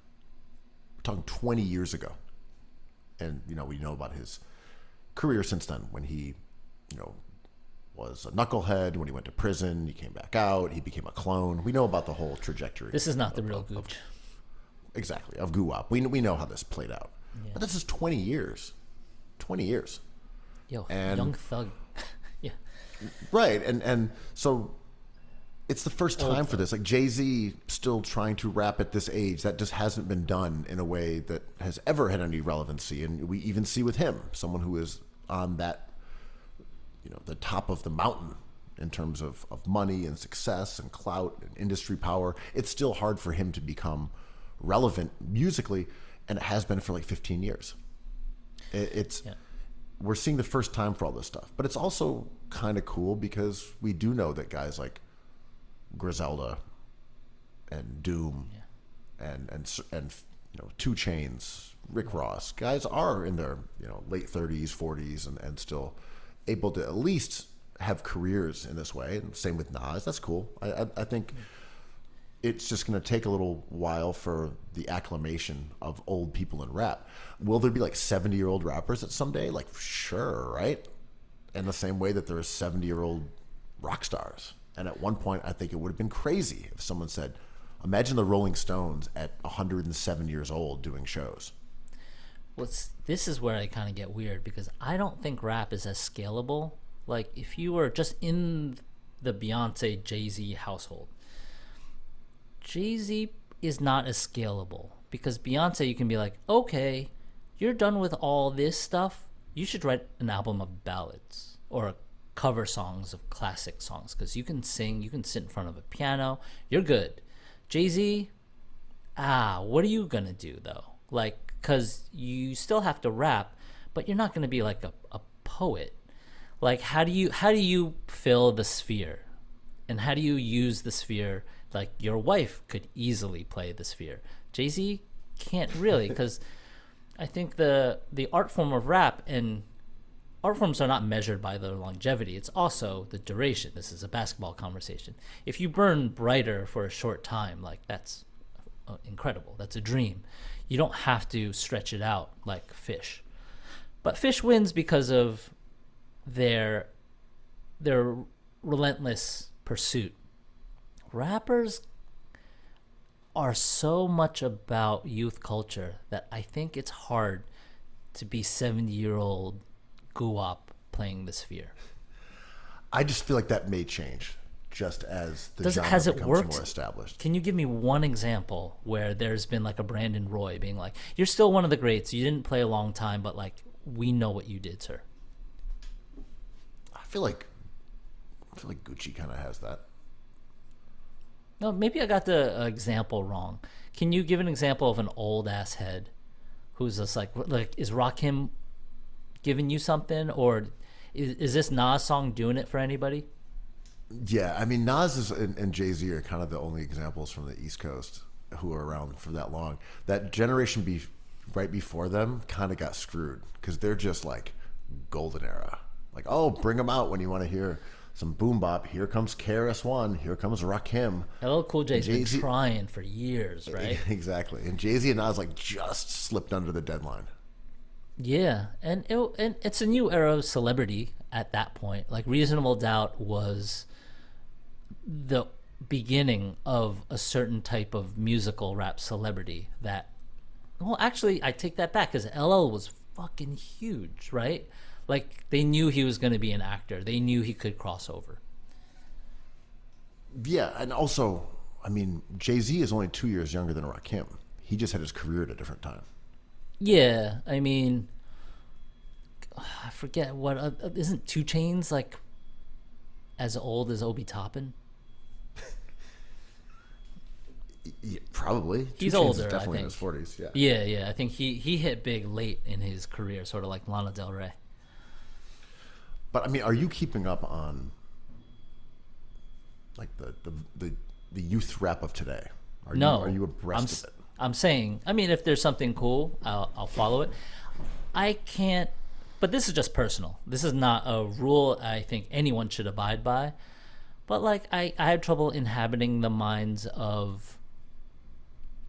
We're talking 20 years ago. And, you know, we know about his career since then, when he, you know, was a knucklehead, when he went to prison, he came back out, he became a clone. We know about the whole trajectory. This is not the real Gucci. Exactly, of Guwap. We know how this played out. Yeah. But this is 20 years. 20 years. Yo, and, Young Thug. Yeah. Right, and so it's the first time for this. Like, Jay-Z still trying to rap at this age. That just hasn't been done in a way that has ever had any relevancy. And we even see with him, someone who is on that, you know, the top of the mountain in terms of money and success and clout and industry power. It's still hard for him to become relevant musically, and it has been for like 15 years. We're seeing the first time for all this stuff, but it's also kind of cool because we do know that guys like Griselda and Doom and you know, 2 Chainz, Rick Ross, guys are in their, you know, late 30s, 40s, and still able to at least have careers in this way. And same with Nas. That's cool. I think it's just going to take a little while for the acclamation of old people in rap. Will there be like 70-year-old rappers at someday? Like, sure, right? In the same way that there are 70-year-old rock stars. And at one point, I think it would have been crazy if someone said, imagine the Rolling Stones at 107 years old doing shows. This is where I kind of get weird, because I don't think rap is as scalable. Like, if you were just in the Beyonce, Jay-Z household, Jay-Z is not as scalable, because Beyonce, you can be like, okay, you're done with all this stuff, you should write an album of ballads or cover songs of classic songs, because you can sing, you can sit in front of a piano, you're good. Jay-Z, what are you gonna do though? Like, because you still have to rap, but you're not gonna be like a poet. Like, how do you fill the sphere, and how do you use the sphere? Like, your wife could easily play the sphere. Jay-Z can't really, because I think the art form of rap, and art forms are not measured by their longevity. It's also the duration. This is a basketball conversation. If you burn brighter for a short time, like, that's incredible. That's a dream. You don't have to stretch it out like Fish. But Fish wins because of their relentless pursuit. Rappers are so much about youth culture that I think it's hard to be 70-year-old Guwap playing the sphere. I just feel like that may change just as the genre has it becomes worked? more established. Can you give me one example where there's been like a Brandon Roy being like, you're still one of the greats, you didn't play a long time, but like, we know what you did, sir? I feel like Gucci kind of has that. No, maybe I got the example wrong. Can you give an example of an old ass head who's just like is Rakim giving you something, or is this Nas song doing it for anybody? Yeah, I mean, and Jay-Z are kind of the only examples from the East Coast who are around for that long. That generation right before them kind of got screwed because they're just like golden era. Like, oh, bring them out when you want to hear some boom bop. Here comes KRS-One. Here comes Rakim. LL Cool J's been trying for years, right? Exactly. And Jay-Z and Nas like just slipped under the deadline. Yeah, and it's a new era of celebrity at that point. Like Reasonable Doubt was the beginning of a certain type of musical rap celebrity that, well, actually, I take that back because LL was fucking huge, right? Like, they knew he was going to be an actor. They knew he could cross over. Yeah, and also, I mean, Jay-Z is only 2 years younger than Rakim. He just had his career at a different time. Yeah, I mean, I forget what, isn't 2 Chainz like as old as Obi Toppin? Yeah, probably. He's 2 Chainz older, is definitely I in think. his 40s. Yeah. I think he hit big late in his career, sort of like Lana Del Rey. But I mean, are you keeping up on like the youth rap of today? No. Are you abreast of it? I'm saying, I mean, if there's something cool, I'll follow it. I can't, but this is just personal. This is not a rule I think anyone should abide by. But like, I have trouble inhabiting the minds of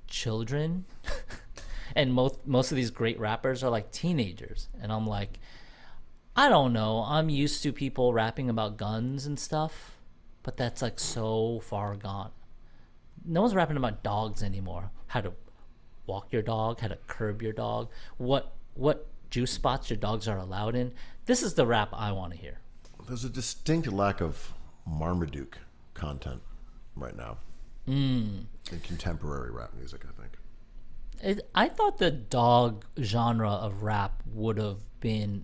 children. And most of these great rappers are like teenagers. And I'm like, I don't know. I'm used to people rapping about guns and stuff, but that's like so far gone. No one's rapping about dogs anymore. How to walk your dog, how to curb your dog, what juice spots your dogs are allowed in. This is the rap I want to hear. There's a distinct lack of Marmaduke content right now in contemporary rap music, I think. I thought the dog genre of rap would have been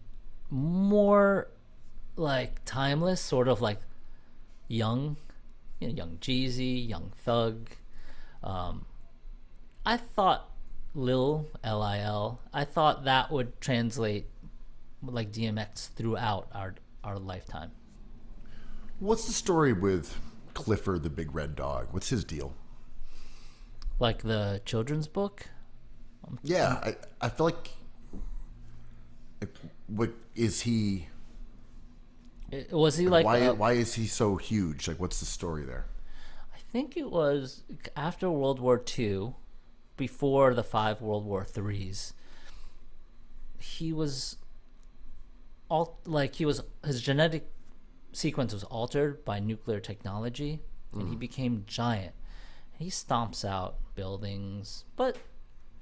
more like timeless, sort of like Young Jeezy, Young Thug. I thought Lil, L-I-L, I thought that would translate like DMX throughout our lifetime. What's the story with Clifford the Big Red Dog? What's his deal? Like the children's book? Yeah, I feel like what is he? Was he like why is he so huge? Like, what's the story there? I think it was after World War II, before the 5 World War IIIs. He was his genetic sequence was altered by nuclear technology, and he became giant. He stomps out buildings, but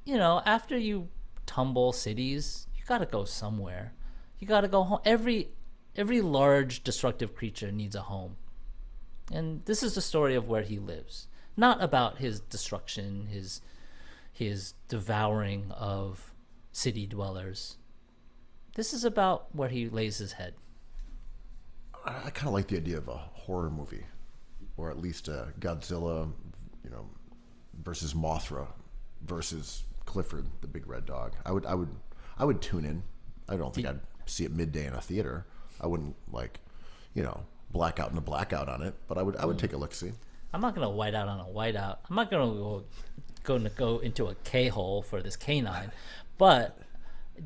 after you tumble cities, you gotta go somewhere. You gotta go home. Every large destructive creature needs a home, and this is the story of where he lives. Not about his destruction, his devouring of city dwellers. This is about where he lays his head. I kind of like the idea of a horror movie, or at least a Godzilla, versus Mothra versus Clifford the Big Red Dog. I would tune in. I don't think I'd see it midday in a theater. I wouldn't black out in a blackout on it, but I would take a look see. I'm not gonna white out on a white out. I'm not gonna go into a K-hole for this canine, but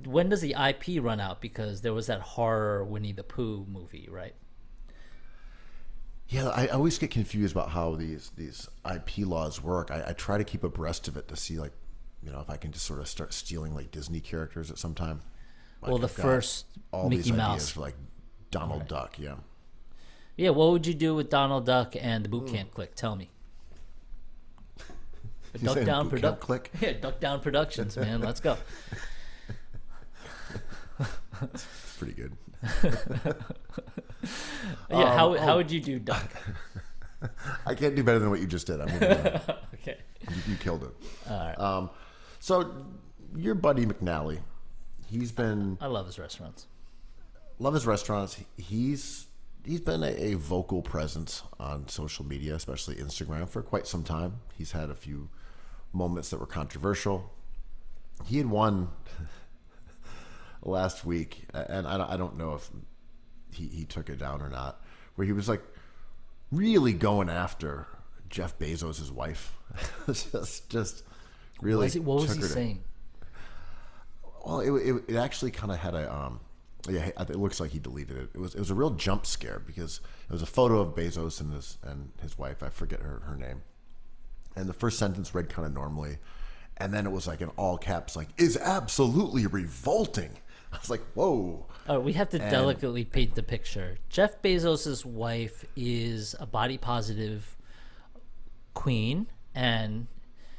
when does the IP run out? Because there was that horror Winnie the Pooh movie, right? Yeah, I always get confused about how these IP laws work. I try to keep abreast of it to see if I can just sort of start stealing like Disney characters at some time. Like, well, the first Mickey Mouse for like Donald Duck, yeah. Yeah, what would you do with Donald Duck and the Boot Camp Click? Tell me. Duck Down Click? Yeah, Duck Down Productions, man. Let's go. Pretty good. Yeah, how would you do Duck? I can't do better than what you just did. Okay. You killed it. All right. So your buddy I love his restaurants. Love his restaurants. He's he's been a vocal presence on social media, especially Instagram, for quite some time. He's had a few moments that were controversial. He had one last week, and I don't know if he took it down or not, where he was like really going after Jeff Bezos' wife. just really. What was he saying? Well, it actually kind of had a it looks like he deleted it. It was a real jump scare because it was a photo of Bezos and his wife. I forget her name. And the first sentence read kind of normally, and then it was like in all caps, like, is absolutely revolting. I was like, whoa. We have to delicately paint the picture. Jeff Bezos' wife is a body positive queen, and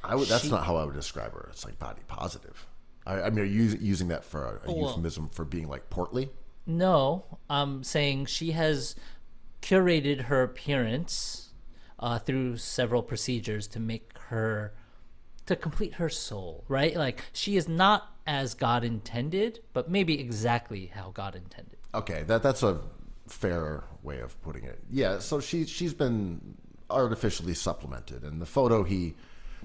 that's not how I would describe her. It's like body positive. I mean, are you using that for a euphemism for being like portly? No, I'm saying she has curated her appearance through several procedures to complete her soul, right? Like, she is not as God intended, but maybe exactly how God intended. Okay, that's a fair way of putting it. Yeah, so she's been artificially supplemented, and the photo he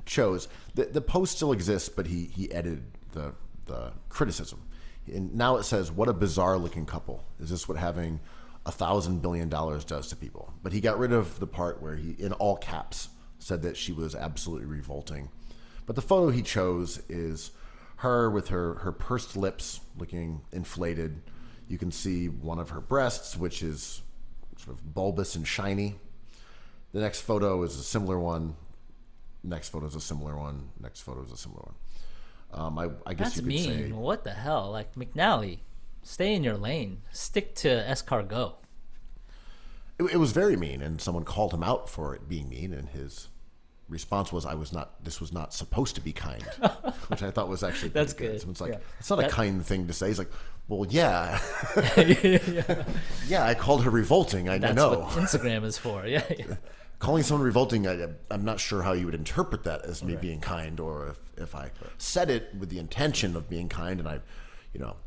chose, the post still exists, but he edited the criticism. And now it says, what a bizarre looking couple. Is this what having $1,000 billion does to people? But he got rid of the part where he, in all caps, said that she was absolutely revolting. But the photo he chose is her with her pursed lips looking inflated. You can see one of her breasts, which is sort of bulbous and shiny. The next photo is a similar one. Next photo is a similar one. Next photo is a similar one. I guess That's you could mean. say, What the hell? Like, McNally, stay in your lane. Stick to escargot. it was very mean, and someone called him out for it being mean, and his response was, this was not supposed to be kind, which I thought was actually That's pretty good. Someone's like, Yeah. it's not a kind thing to say. He's like, well, yeah. Yeah. Yeah, I called her revolting. I That's know. what Instagram is for. Yeah. Calling someone revolting, I'm not sure how you would interpret that as me being kind, or if I said it with the intention of being kind and I,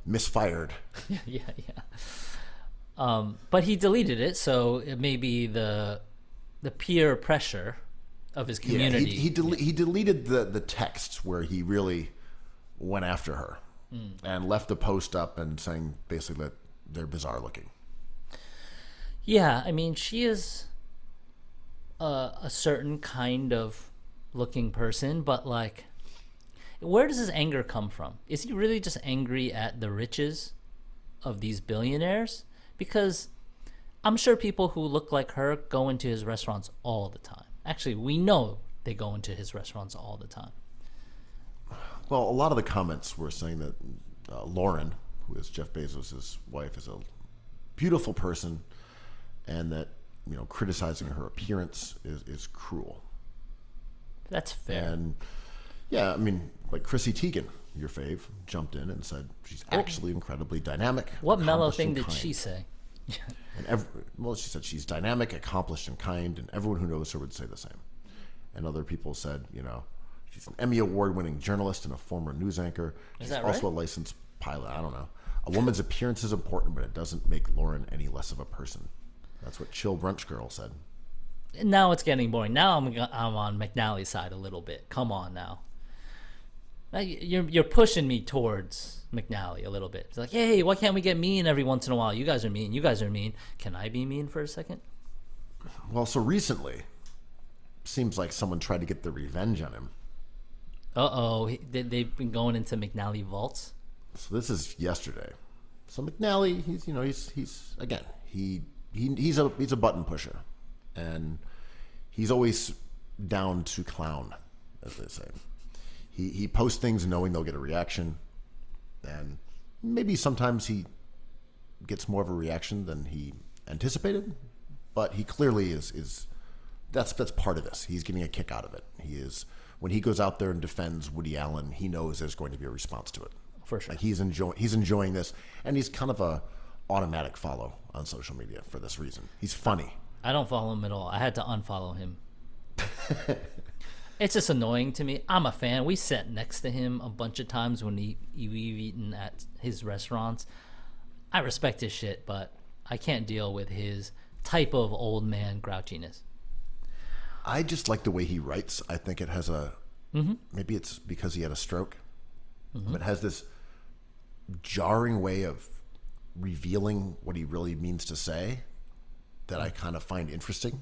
misfired. Yeah. But he deleted it, so it may be the peer pressure of his community. Yeah, he deleted the texts where he really went after her and left the post up and saying basically that they're bizarre looking. Yeah, I mean, she is a certain kind of looking person, but like, where does his anger come from? Is he really just angry at the riches of these billionaires? Because I'm sure people who look like her go into his restaurants all the time. Actually, we know they go into his restaurants all the time. Well, a lot of the comments were saying that Lauren, who is Jeff Bezos' wife, is a beautiful person, and that criticizing her appearance is cruel. That's fair. And yeah, I mean, like Chrissy Teigen, your fave, jumped in and said she's actually incredibly dynamic. What mellow accomplished, and thing did kind. she say? And she said she's dynamic, accomplished, and kind, and everyone who knows her would say the same. And other people said, she's an Emmy Award-winning journalist and a former news anchor. She's that also right? a licensed pilot. I don't know. A woman's appearance is important, but it doesn't make Lauren any less of a person. That's what Chill Brunch Girl said. Now it's getting boring. Now I'm on McNally's side a little bit. Come on now. Now you're pushing me towards McNally a little bit. It's like, hey, why can't we get mean every once in a while? You guys are mean. You guys are mean. Can I be mean for a second? Well, so recently, seems like someone tried to get the revenge on him. Uh-oh. They've been going into McNally vaults? So this is yesterday. So McNally, he's a button pusher, and he's always down to clown, as they say. He posts things knowing they'll get a reaction, and maybe sometimes he gets more of a reaction than he anticipated, but he clearly is that's part of this. He's getting a kick out of it. When he goes out there and defends Woody Allen, he knows there's going to be a response to it. For sure. Like he's enjoying this, and he's kind of a automatic follow on social media for this reason. He's funny. I don't follow him at all. I had to unfollow him. It's just annoying to me. I'm a fan. We sat next to him a bunch of times when we've eaten at his restaurants. I respect his shit, but I can't deal with his type of old man grouchiness. I just like the way he writes. I think it has a, maybe it's because he had a stroke, but it has this jarring way of revealing what he really means to say that I kind of find interesting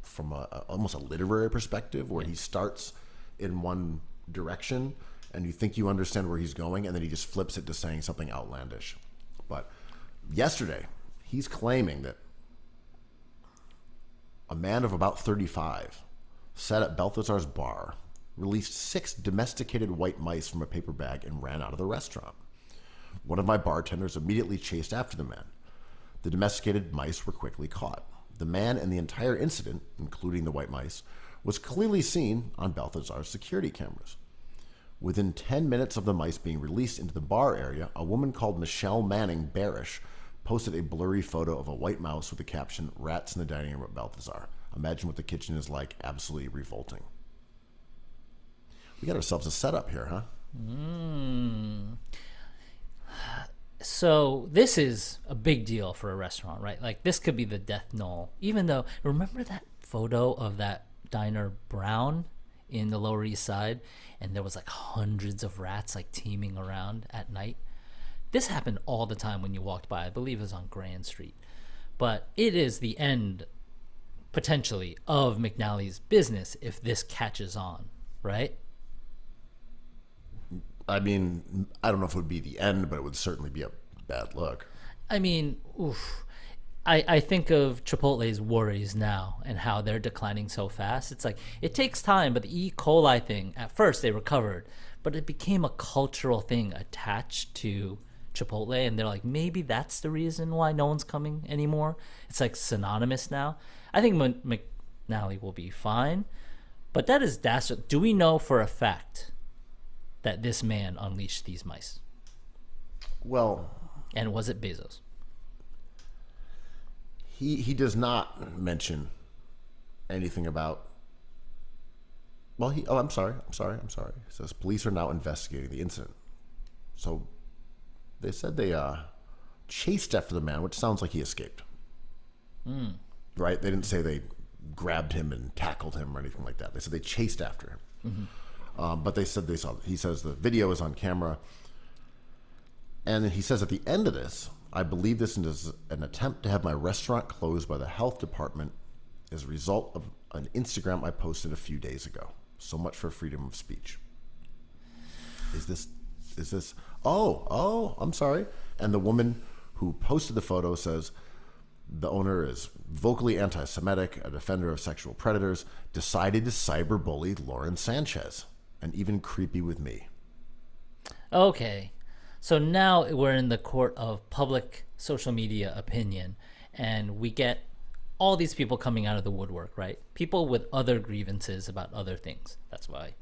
from almost a literary perspective, where he starts in one direction and you think you understand where he's going, and then he just flips it to saying something outlandish. But yesterday, he's claiming that a man of about 35 sat at Balthazar's bar, released 6 domesticated white mice from a paper bag, and ran out of the restaurant. One of my bartenders immediately chased after the man. The domesticated mice were quickly caught. The man and the entire incident, including the white mice, was clearly seen on Balthazar's security cameras. Within 10 minutes of the mice being released into the bar area, a woman called Michelle Manning Barish posted a blurry photo of a white mouse with the caption, "Rats in the dining room at Balthazar. Imagine what the kitchen is like. Absolutely revolting." We got ourselves a setup here, huh? So this is a big deal for a restaurant, right? Like, this could be the death knell. Even though, remember that photo of that diner Brown in the Lower East Side, and there was like hundreds of rats like teeming around at night? This happened all the time when you walked by. I believe it was on Grand Street. But it is the end, potentially, of McNally's business if this catches on, right? I mean, I don't know if it would be the end, but it would certainly be a bad look. I mean, oof. I think of Chipotle's worries now and how they're declining so fast. It's like, it takes time, but the E. coli thing, at first they recovered, but it became a cultural thing attached to Chipotle, and they're like, maybe that's the reason why no one's coming anymore. It's like synonymous now. I think McNally will be fine, but that is dastardly. Do we know for a fact that this man unleashed these mice? Well, and was it Bezos? He does not mention anything about. Well, I'm sorry. He says police are now investigating the incident. So they said they chased after the man, which sounds like he escaped. Right? They didn't say they grabbed him and tackled him or anything like that. They said they chased after him. But they said they saw. He says the video is on camera, and then he says at the end of this, "I believe this is an attempt to have my restaurant closed by the health department as a result of an Instagram I posted a few days ago. So much for freedom of speech." Is this? Oh, I'm sorry. And the woman who posted the photo says the owner is vocally anti-Semitic, a defender of sexual predators, decided to cyberbully Lauren Sanchez, and even creepy with me. Okay. So now we're in the court of public social media opinion, and we get all these people coming out of the woodwork, right? People with other grievances about other things. That's why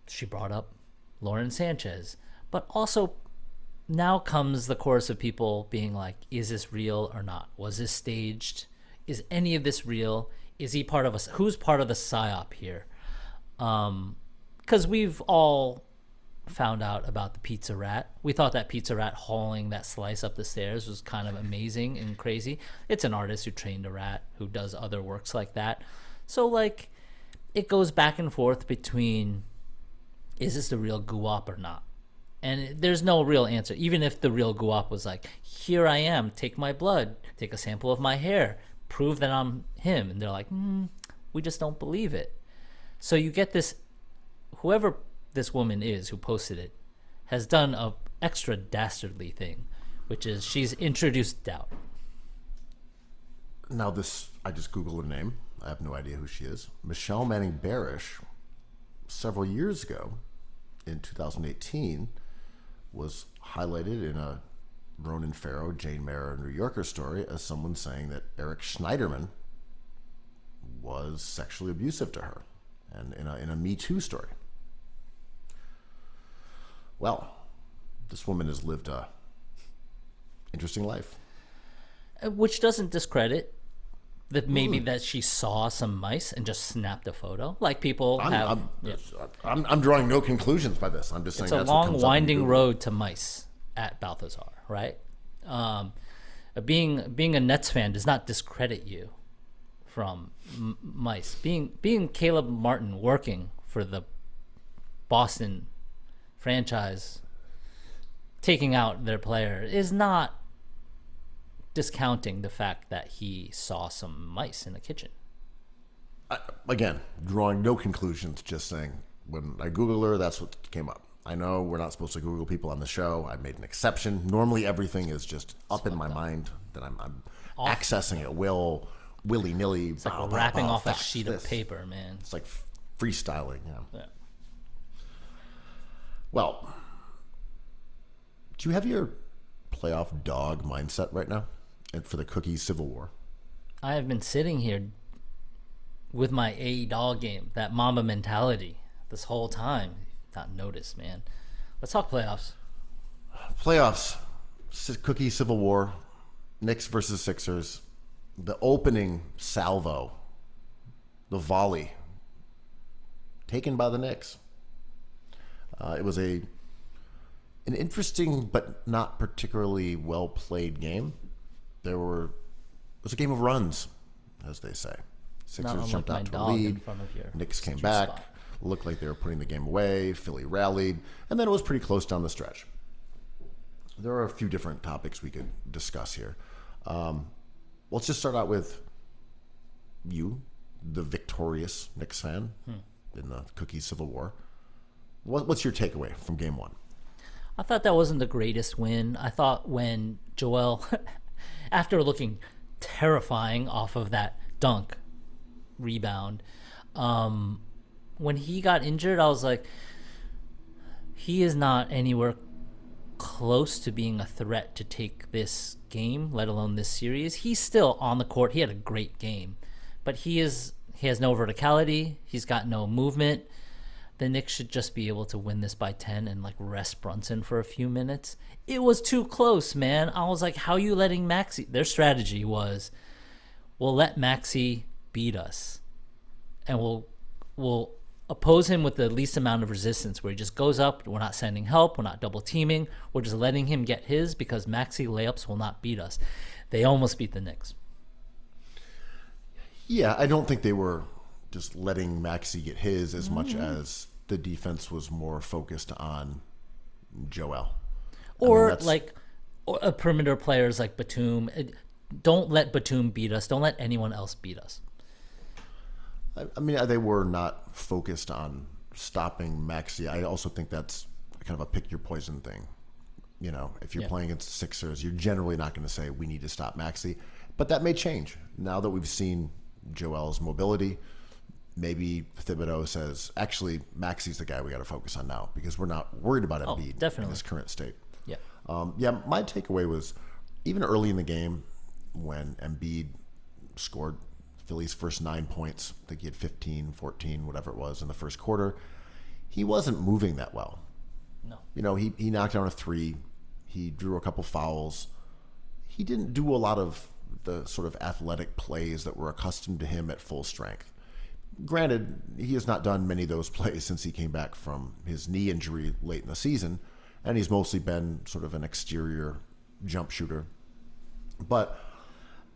she brought up Lauren Sanchez. But also, now comes the chorus of people being like, is this real or not? Was this staged? Is any of this real? Is he part of us? Who's part of the psyop here? Because we've all found out about the pizza rat. We thought that pizza rat hauling that slice up the stairs was kind of amazing and crazy. It's an artist who trained a rat who does other works like that. So, like, it goes back and forth between, is this the real guwap or not? And there's no real answer. Even if the real guwap was like, here I am, take my blood, take a sample of my hair, prove that I'm him. And they're like, we just don't believe it. So you get this, whoever this woman is who posted it has done a extra dastardly thing, which is she's introduced doubt. Now this, I just Googled her name. I have no idea who she is. Michelle Manning Barish, several years ago, in 2018, was highlighted in a Ronan Farrow, Jane Mayer, New Yorker story as someone saying that Eric Schneiderman was sexually abusive to her, and in a Me Too story. Well, this woman has lived a interesting life, which doesn't discredit that maybe that she saw some mice and just snapped a photo, like people have. I'm drawing no conclusions by this. I'm just saying it's a that's long, what comes up winding road to mice at Balthazar, right? being a Nets fan does not discredit you from mice. Being Caleb Martin working for the Boston franchise, taking out their player, is not discounting the fact that he saw some mice in the kitchen. Again, drawing no conclusions, just saying when I Googled her, that's what came up. I know we're not supposed to Google people on the show. I made an exception. Normally, everything is just up in my mind that I'm accessing it willy-nilly. It's like we're wrapping off a sheet of paper, man. It's like freestyling. Yeah. Well, do you have your playoff dog mindset right now for the Cookies Civil War? I have been sitting here with my A-dog game, that Mamba mentality, this whole time. Not noticed, man. Let's talk playoffs. Playoffs, Cookies Civil War, Knicks versus Sixers, the opening salvo, the volley, taken by the Knicks. It was an interesting but not particularly well played game. It was a game of runs, as they say. Sixers jumped out to a lead. Knicks came back. Spot. Looked like they were putting the game away. Philly rallied, and then it was pretty close down the stretch. There are a few different topics we could discuss here. Let's just start out with you, the victorious Knicks fan in the Cookies Civil War. What's your takeaway from game one? I thought that wasn't the greatest win. I thought when Joel, after looking terrifying off of that dunk rebound, when he got injured, I was like, he is not anywhere close to being a threat to take this game, let alone this series. He's still on the court. He had a great game, but he has no verticality. He's got no movement. The Knicks should just be able to win this by 10 and like rest Brunson for a few minutes. It was too close, man. I was like, how are you letting Maxey? Their strategy was, we'll let Maxey beat us, and we'll oppose him with the least amount of resistance, where he just goes up. We're not sending help. We're not double teaming. We're just letting him get his, because Maxey layups will not beat us. They almost beat the Knicks. Yeah, I don't think they were just letting Maxey get his as much as the defense was more focused on Joel. Or perimeter players like Batum. Don't let Batum beat us. Don't let anyone else beat us. I mean, they were not focused on stopping Maxey. I also think that's kind of a pick your poison thing. You know, if you're playing against the Sixers, you're generally not going to say we need to stop Maxey. But that may change now that we've seen Joel's mobility. Maybe Thibodeau says, actually, Maxey's the guy we got to focus on now, because we're not worried about Embiid in his current state. Yeah. My takeaway was, even early in the game when Embiid scored Philly's first 9 points, I think he had 15, 14, whatever it was in the first quarter, he wasn't moving that well. No. You know, he knocked down a three. He drew a couple fouls. He didn't do a lot of the sort of athletic plays that were accustomed to him at full strength. Granted, he has not done many of those plays since he came back from his knee injury late in the season, and he's mostly been sort of an exterior jump shooter. But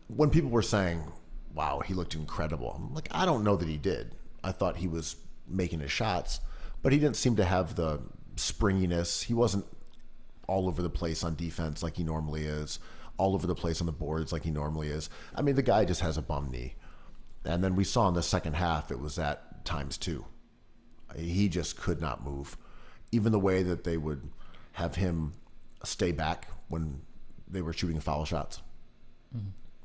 when people were saying, wow, he looked incredible, I'm like, I don't know that he did. I thought he was making his shots, but he didn't seem to have the springiness. He wasn't all over the place on defense like he normally is, all over the place on the boards like he normally is. I mean, the guy just has a bum knee. And then we saw in the second half, it was at ×2. He just could not move. Even the way that they would have him stay back when they were shooting foul shots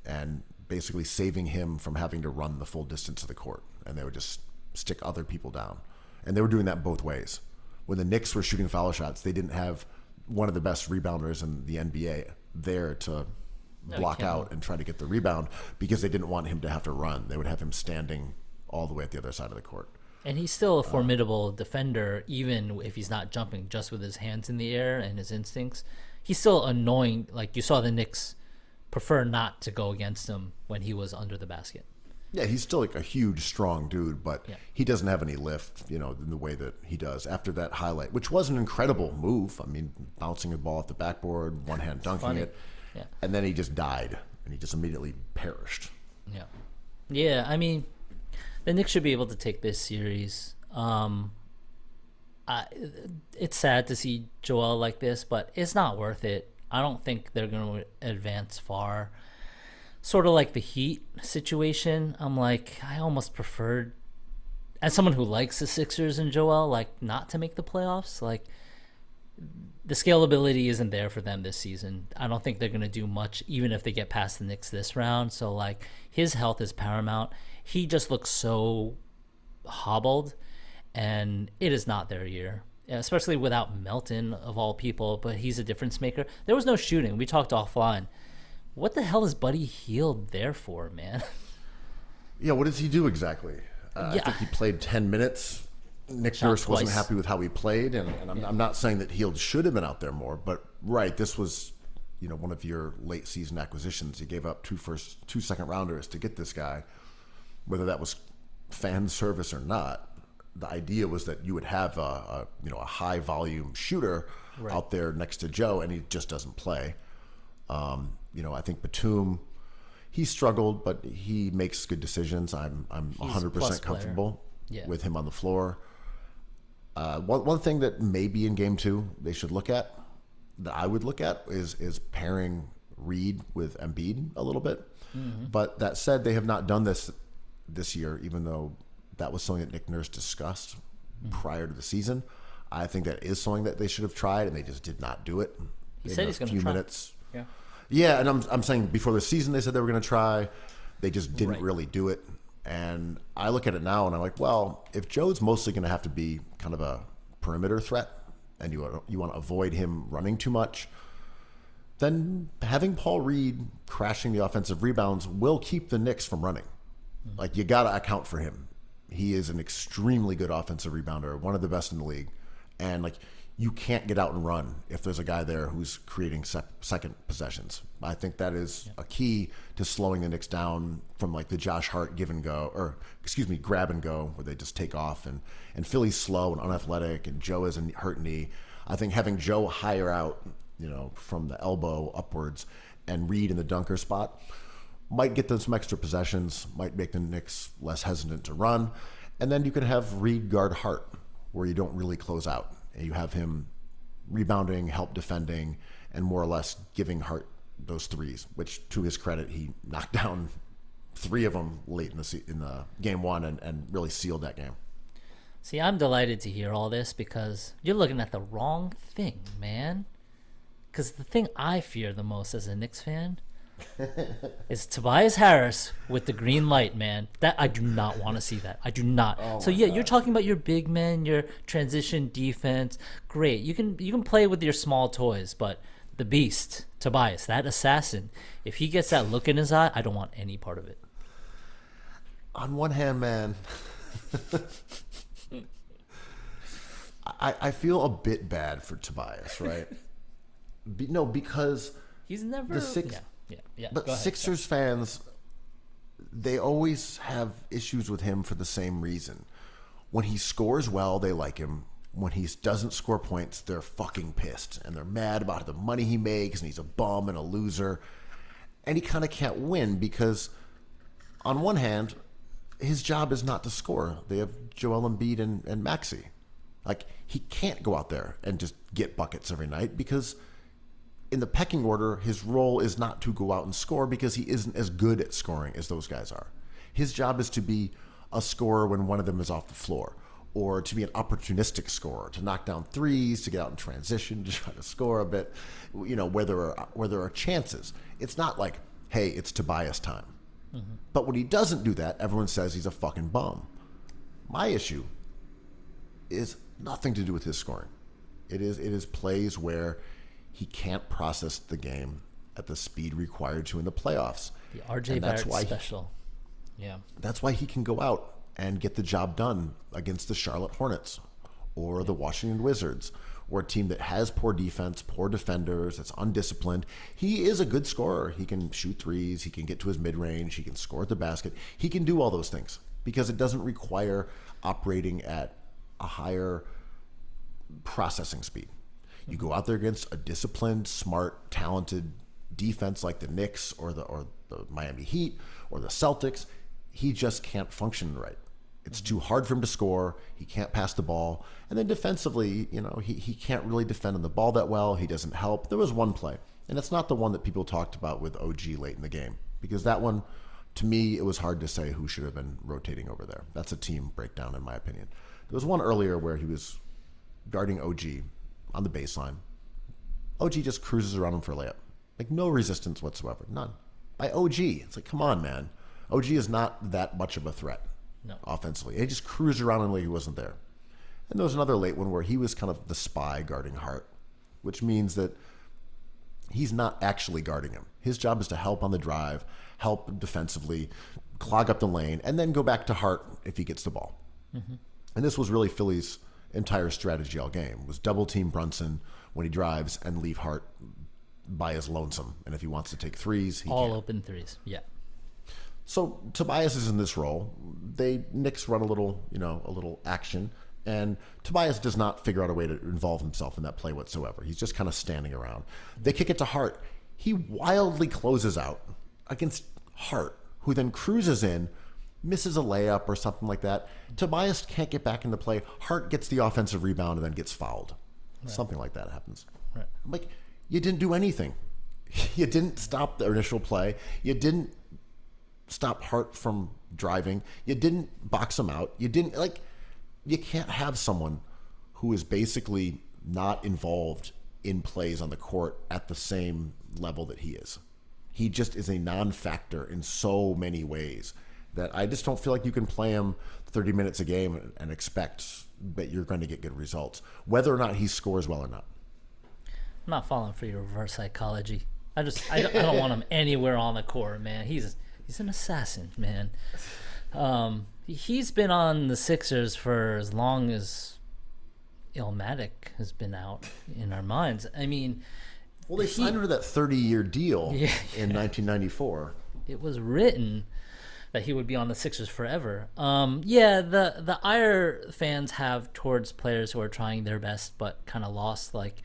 and basically saving him from having to run the full distance of the court. And they would just stick other people down. And they were doing that both ways. When the Knicks were shooting foul shots, they didn't have one of the best rebounders in the NBA there to block out and try to get the rebound, because they didn't want him to have to run. They would have him standing all the way at the other side of the court. And he's still a formidable defender, even if he's not jumping, just with his hands in the air and his instincts. He's still annoying. Like, you saw the Knicks prefer not to go against him when he was under the basket. Yeah, he's still like a huge, strong dude, but he doesn't have any lift, you know, in the way that he does after that highlight, which was an incredible move. I mean, bouncing the ball off the backboard, one hand dunking it. Yeah. And then he just died, and he just immediately perished. Yeah. Yeah, I mean, the Knicks should be able to take this series. It's sad to see Joel like this, but it's not worth it. I don't think they're going to advance far. Sort of like the Heat situation. I'm like, I almost preferred, as someone who likes the Sixers and Joel, like, not to make the playoffs. Like, the scalability isn't there for them this season. I don't think they're going to do much, even if they get past the Knicks this round. So, like, his health is paramount. He just looks so hobbled, and it is not their year, especially without Melton, of all people, but he's a difference maker. There was no shooting. We talked offline. What the hell is Buddy Hield there for, man? Yeah, what does he do exactly? Yeah. I think he played 10 minutes. Nick Shot Nurse wasn't twice. happy with how he played, and I'm not saying that Hield should have been out there more, but right, this was, one of your late season acquisitions. You gave up two second rounders to get this guy, whether that was fan service or not. The idea was that you would have a high volume shooter out there next to Joe, and he just doesn't play. I think Batum, he struggled, but he makes good decisions. I'm He's a 100% plus comfortable player. Yeah. with him on the floor. One thing that maybe in game 2 they should look at, that I would look at, is pairing Reed with Embiid a little bit. Mm-hmm. But that said, they have not done this year, even though that was something that Nick Nurse discussed prior to the season. I think that is something that they should have tried, and they just did not do it. He said he's going to try. Minutes. Yeah. Yeah, and I'm saying before the season they said they were going to try. They just didn't Right. really do it. And I look at it now and I'm like, well, if Joe's mostly going to have to be kind of a perimeter threat, and you want to avoid him running too much, then having Paul Reed crashing the offensive rebounds will keep the Knicks from running. Like, you got to account for him. He is an extremely good offensive rebounder, one of the best in the league. And, like, you can't get out and run if there's a guy there who's creating second possessions. I think that is a key to slowing the Knicks down from, like, the Josh Hart grab and go, where they just take off. And Philly's slow and unathletic, and Joe is a hurt knee. I think having Joe higher out, from the elbow upwards, and Reed in the dunker spot might get them some extra possessions, might make the Knicks less hesitant to run. And then you can have Reed guard Hart, where you don't really close out. And you have him rebounding, help defending, and more or less giving Hart those threes, which, to his credit, he knocked down 3 of them late in the game 1 and really sealed that game. See, I'm delighted to hear all this because you're looking at the wrong thing, man. Because the thing I fear the most as a Knicks fan is Tobias Harris with the green light, man. That I do not want to see that. I do not. So yeah, you're talking about your big men, your transition defense. Great. You can play with your small toys, but the beast, Tobias, that assassin, if he gets that look in his eye, I don't want any part of it. On one hand, man, I feel a bit bad for Tobias, right? Because He's never Yeah. But Go ahead. Sixers fans, they always have issues with him for the same reason. When he scores well, they like him. When he doesn't score points, they're fucking pissed. And they're mad about the money he makes, and he's a bum and a loser. And he kind of can't win because, on one hand, his job is not to score. They have Joel Embiid and Maxey. Like, he can't go out there and just get buckets every night because, in the pecking order, his role is not to go out and score because he isn't as good at scoring as those guys are. His job is to be a scorer when one of them is off the floor, or to be an opportunistic scorer, to knock down threes, to get out in transition, to try to score a bit, where there are chances. It's not like, hey, it's Tobias time. Mm-hmm. But when he doesn't do that, everyone says he's a fucking bum. My issue is nothing to do with his scoring. It is plays where he can't process the game at the speed required to in the playoffs. The RJ Barrett special. Yeah. That's why he can go out and get the job done against the Charlotte Hornets or the Washington Wizards, or a team that has poor defense, poor defenders, that's undisciplined. He is a good scorer. He can shoot threes. He can get to his mid-range. He can score at the basket. He can do all those things because it doesn't require operating at a higher processing speed. You go out there against a disciplined, smart, talented defense like the Knicks or the Miami Heat or the Celtics, he just can't function right. It's too hard for him to score. He can't pass the ball. And then defensively, he can't really defend on the ball that well. He doesn't help. There was one play, and it's not the one that people talked about with OG late in the game, because that one, to me, it was hard to say who should have been rotating over there. That's a team breakdown, in my opinion. There was one earlier where he was guarding OG on the baseline. OG just cruises around him for a layup. Like, no resistance whatsoever. None. By OG. It's like, come on, man. OG is not that much of a threat. No. Offensively. He just cruised around him like he wasn't there. And there was another late one where he was kind of the spy guarding Hart, which means that he's not actually guarding him. His job is to help on the drive, help defensively, clog up the lane, and then go back to Hart if he gets the ball. Mm-hmm. And this was really Philly's entire strategy all game, was double team Brunson when he drives and leave Hart by his lonesome. And if he wants to take threes, he all can. open threes. Yeah. So Tobias is in this role. Knicks run a little action, and Tobias does not figure out a way to involve himself in that play whatsoever. He's just kind of standing around. They kick it to Hart. He wildly closes out against Hart, who then cruises in, misses a layup or something like that. Tobias can't get back into play. Hart gets the offensive rebound and then gets fouled. Right. Something like that happens. Right. I'm like, you didn't do anything. You didn't stop the initial play. You didn't stop Hart from driving. You didn't box him out. You can't have someone who is basically not involved in plays on the court at the same level that he is. He just is a non-factor in so many ways that I just don't feel like you can play him 30 minutes a game and expect that you're going to get good results, whether or not he scores well or not. I'm not falling for your reverse psychology. I don't want him anywhere on the court, man. He's an assassin, man. He's been on the Sixers for as long as Illmatic has been out in our minds. I mean, well, they signed her to that 30-year deal in 1994. It was written that he would be on the Sixers forever. The ire fans have towards players who are trying their best but kind of lost, like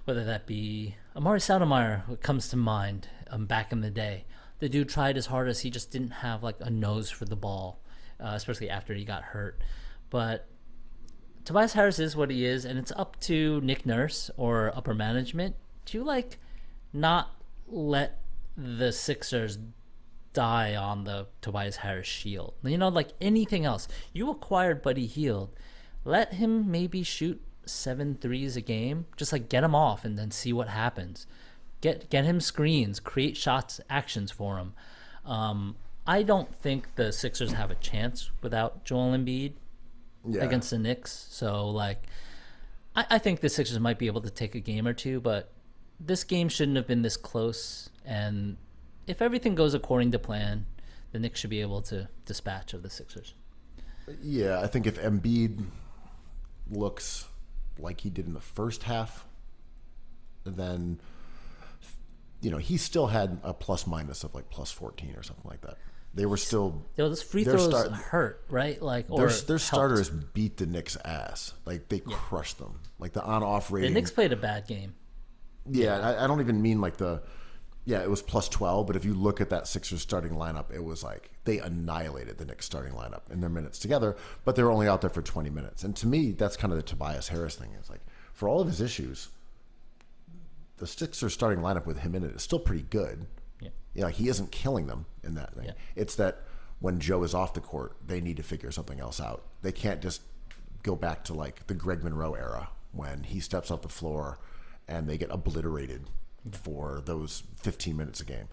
whether that be Amari Stoudemire, who comes to mind back in the day. The dude tried as hard as he just didn't have like a nose for the ball, especially after he got hurt. But Tobias Harris is what he is, and it's up to Nick Nurse or upper management to not let the Sixers die on the Tobias Harris shield. Like anything else. You acquired Buddy Hield. Let him maybe shoot 7 threes a game. Just get him off and then see what happens. Get him screens, create shots, actions for him. I don't think the Sixers have a chance without Joel Embiid against the Knicks. So, I think the Sixers might be able to take a game or two, but this game shouldn't have been this close. And if everything goes according to plan, the Knicks should be able to dispatch of the Sixers. Yeah, I think if Embiid looks like he did in the first half, then he still had a plus minus of plus 14 or something like that. They were still. Those free throws hurt, right? Their starters beat the Knicks' ass. They crushed them. The on-off rating. The Knicks played a bad game. Yeah, I don't even mean it was plus 12, but if you look at that Sixers starting lineup, it was they annihilated the Knicks starting lineup in their minutes together, but they were only out there for 20 minutes. And to me, that's kind of the Tobias Harris thing. It's for all of his issues, the Sixers starting lineup with him in it is still pretty good. Yeah. He isn't killing them in that thing. Yeah. It's that when Joe is off the court, they need to figure something else out. They can't just go back to the Greg Monroe era when he steps off the floor and they get obliterated for those 15 minutes a game.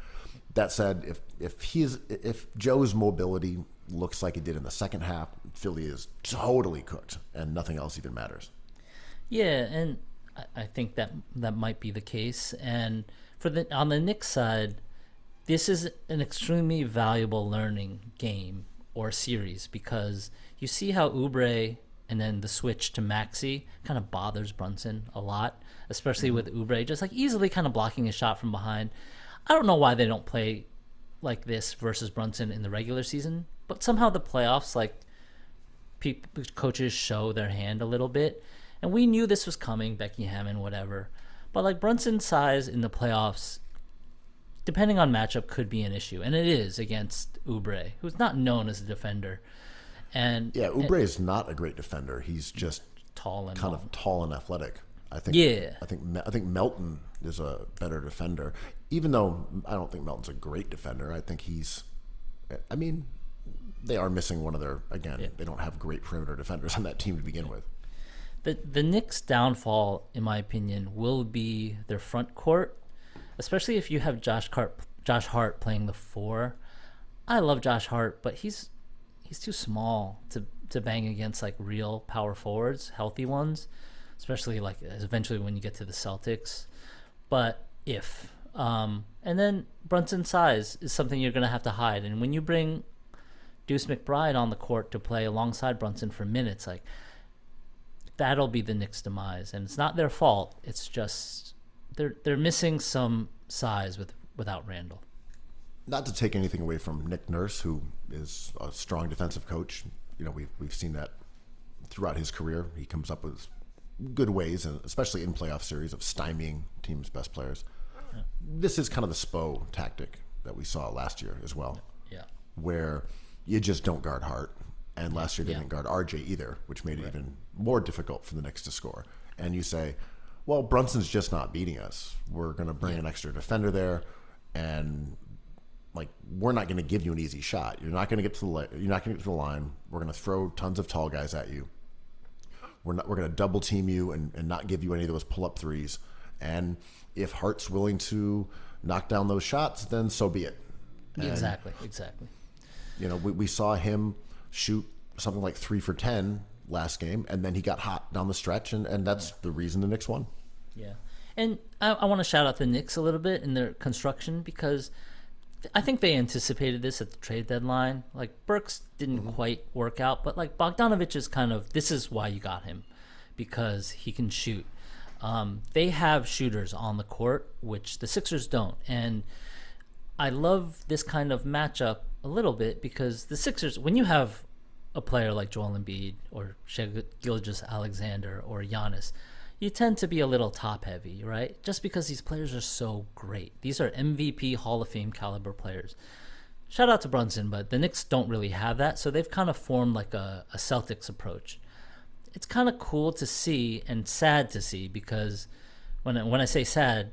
That said, if Joe's mobility looks like it did in the second half, Philly is totally cooked and nothing else even matters. Yeah, and I think that might be the case. And on the Knicks side, this is an extremely valuable learning game or series because you see how Oubre and then the switch to Maxey kind of bothers Brunson a lot, especially with Oubre just easily kind of blocking a shot from behind. I don't know why they don't play like this versus Brunson in the regular season, but somehow the playoffs, coaches show their hand a little bit. And we knew this was coming, Becky Hammon, whatever. But Brunson's size in the playoffs depending on matchup, could be an issue, and it is against Oubre, who's not known as a defender. And Yeah, Oubre is not a great defender. He's just tall and kind long. of tall and athletic. I think. Yeah. I think Melton is a better defender, even though I don't think Melton's a great defender. I think he's. I mean, they are missing one of their. Again, Yeah. they don't have great perimeter defenders on that team to begin with. The Knicks' downfall, in my opinion, will be their front court, especially if you have Josh Hart playing the 4. I love Josh Hart, but he's too small to bang against like real power forwards, healthy ones, especially like eventually when you get to the Celtics. But and then Brunson's size is something you're gonna have to hide, and when you bring Deuce McBride on the court to play alongside Brunson for minutes, like that'll be the Knicks' demise, and it's not their fault. It's just they're missing some size without Randall. Not to take anything away from Nick Nurse, who is a strong defensive coach. You know, we've seen that throughout his career. He comes up with good ways, and especially in playoff series, of stymieing teams' best players. Yeah. This is kind of the Spo tactic that we saw last year as well. Yeah. Where you just don't guard Hart. And last year they didn't guard RJ either, which made it even more difficult for the Knicks to score. And you say, well, Brunson's just not beating us. We're going to bring an extra defender there, and like we're not going to give you an easy shot. You're not going to get to the line. We're going to throw tons of tall guys at you. We're going to double team you and not give you any of those pull up threes. And if Hart's willing to knock down those shots, then so be it. And, Exactly. You know, we saw him shoot something like 3 for 10 last game, and then he got hot down the stretch, and that's the reason the Knicks won. Yeah. And I want to shout out the Knicks a little bit in their construction, because I think they anticipated this at the trade deadline. Like, Burks didn't quite work out, but like Bogdanovich is kind of, this is why you got him, because he can shoot. They have shooters on the court, which the Sixers don't. And I love this kind of matchup a little bit, because the Sixers, when you have a player like Joel Embiid or Shai Gilgeous-Alexander or Giannis, you tend to be a little top heavy, right? Just because these players are so great. These are MVP Hall of Fame caliber players. Shout out to Brunson, but the Knicks don't really have that, so they've kind of formed like a Celtics approach. It's kind of cool to see and sad to see, because when I say sad,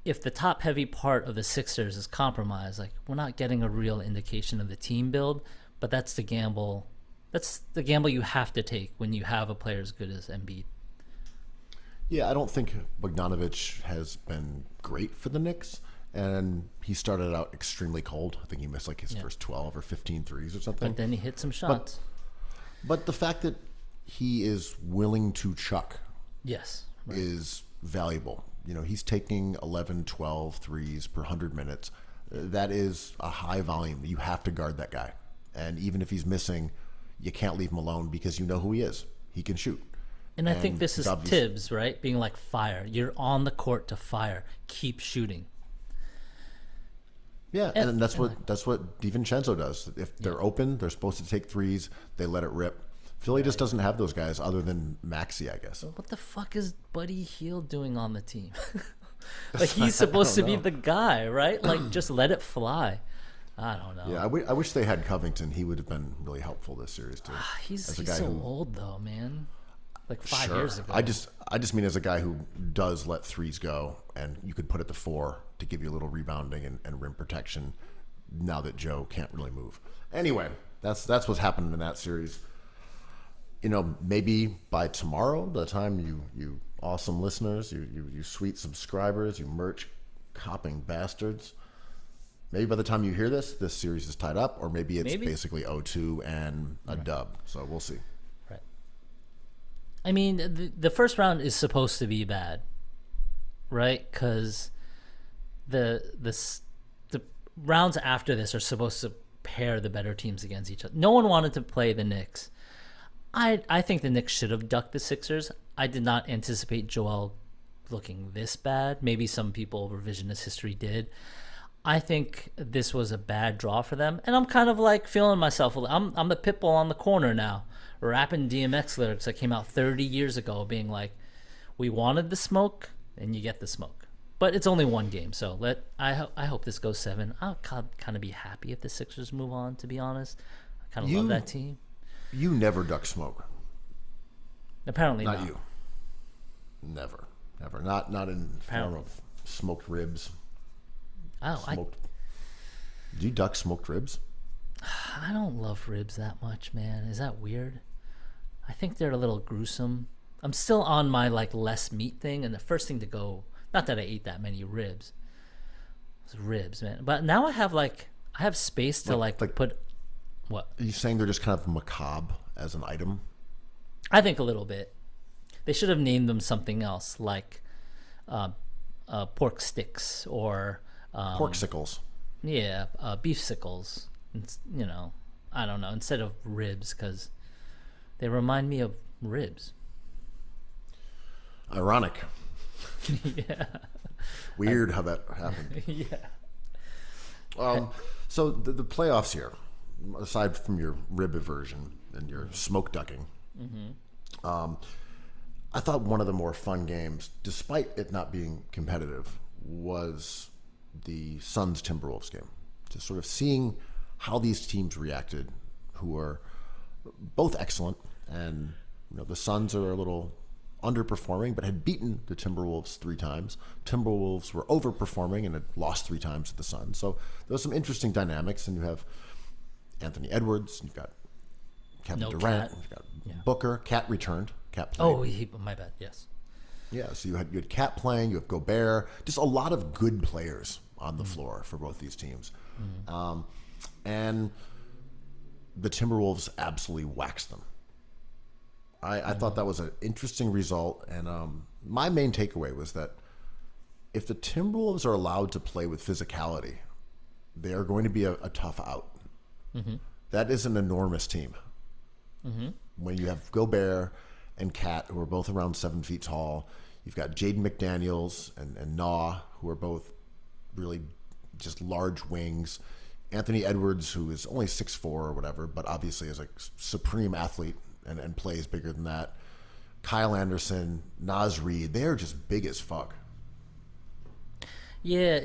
if the top heavy part of the Sixers is compromised, like we're not getting a real indication of the team build, but that's the gamble. That's the gamble you have to take when you have a player as good as Embiid. Yeah, I don't think Bogdanovich has been great for the Knicks, and he started out extremely cold. I think he missed like his first 12 or 15 threes or something. But then he hit some shots. But the fact that he is willing to chuck Yes. Right. is valuable. You know, he's taking 11, 12 threes per 100 minutes. That is a high volume. You have to guard that guy. And even if he's missing, you can't leave him alone, because you know who he is. He can shoot. And I think this is Tibbs, right? Being like, fire. You're on the court to fire. Keep shooting. Yeah, and that's what DiVincenzo does. If they're open, they're supposed to take threes. They let it rip. Philly just doesn't have those guys other than Maxey, I guess. What the fuck is Buddy Hield doing on the team? Like, he's supposed to be the guy, right? Like, just let it fly. I don't know. Yeah, I wish they had Covington. He would have been really helpful this series too. He's so old though, man. Like 5 Sure. years ago. I just mean as a guy who does let threes go, and you could put it to 4 to give you a little rebounding and rim protection. Now that Joe can't really move. Anyway, that's what's happened in that series. You know, maybe by tomorrow, by the time you awesome listeners, you sweet subscribers, you merch copping bastards, maybe by the time you hear this series is tied up, or maybe it's basically 0-2 and a dub. So we'll see. Right. I mean, the first round is supposed to be bad, right? Because the rounds after this are supposed to pair the better teams against each other. No one wanted to play the Knicks. I think the Knicks should have ducked the Sixers. I did not anticipate Joel looking this bad. Maybe some people, revisionist history, did. I think this was a bad draw for them, and I'm kind of like feeling myself. I'm the Pitbull on the corner now, rapping DMX lyrics that came out 30 years ago, being like, "We wanted the smoke, and you get the smoke." But it's only one game, so I hope this goes 7. I'll kind of be happy if the Sixers move on. To be honest, I kind of love that team. You never duck smoke. Apparently Not not. you. Never. Not in form of smoked ribs. Oh, Smoked. Do you duck smoked ribs? I don't love ribs that much, man. Is that weird? I think they're a little gruesome. I'm still on my like less meat thing, and the first thing to go. Not that I ate that many ribs. It's ribs, man. But now I have space to like put. What? Are you saying they're just kind of macabre as an item? I think a little bit. They should have named them something else, like pork sticks or Pork sickles. yeah, beef sickles. You know, I don't know. Instead of ribs, because they remind me of ribs. Ironic. Yeah. Weird how that happened. Yeah. So the playoffs here, aside from your rib aversion and your smoke ducking, I thought one of the more fun games, despite it not being competitive, was the Suns Timberwolves game. Just sort of seeing how these teams reacted, who are both excellent, and the Suns are a little underperforming, but had beaten the Timberwolves 3 times. Timberwolves were overperforming and had lost 3 times to the Suns. So there was some interesting dynamics, and you have Anthony Edwards, you've got Kevin Durant, you've got Booker. Cat returned. Cat played. Oh, my bad. Yes. Yeah, so you had Cat playing, you have Gobert, just a lot of good players on the floor for both these teams. And the Timberwolves absolutely waxed them. I thought that was an interesting result, and my main takeaway was that if the Timberwolves are allowed to play with physicality, they are going to be a tough out. That is an enormous team. When you have Gobert and Cat, who are both around 7 feet tall, you've got Jaden McDaniels and Nah, who are both really just large wings. Anthony Edwards, who is only 6'4" or whatever, but obviously is a supreme athlete and plays bigger than that. Kyle Anderson, Naz Reid, they are just big as fuck. Yeah,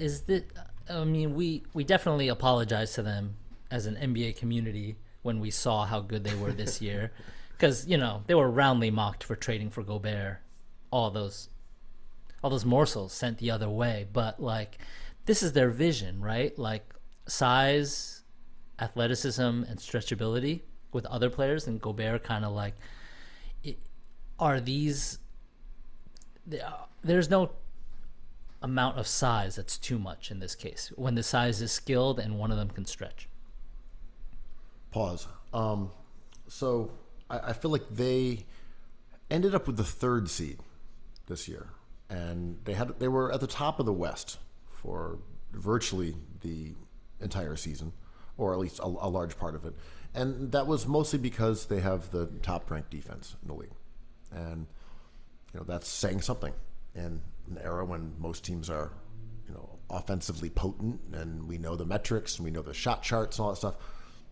I mean, we definitely apologize to them as an NBA community when we saw how good they were this year. Because, they were roundly mocked for trading for Gobert. All those morsels sent the other way. But, this is their vision, right? Size, athleticism, and stretchability with other players. And Gobert kind of there's no amount of size that's too much in this case. When the size is skilled and one of them can stretch. Pause. So I feel like they ended up with the 3rd seed this year, and they were at the top of the West for virtually the entire season, or at least a large part of it, and that was mostly because they have the top-ranked defense in the league, and that's saying something in an era when most teams are offensively potent, and we know the metrics and we know the shot charts and all that stuff.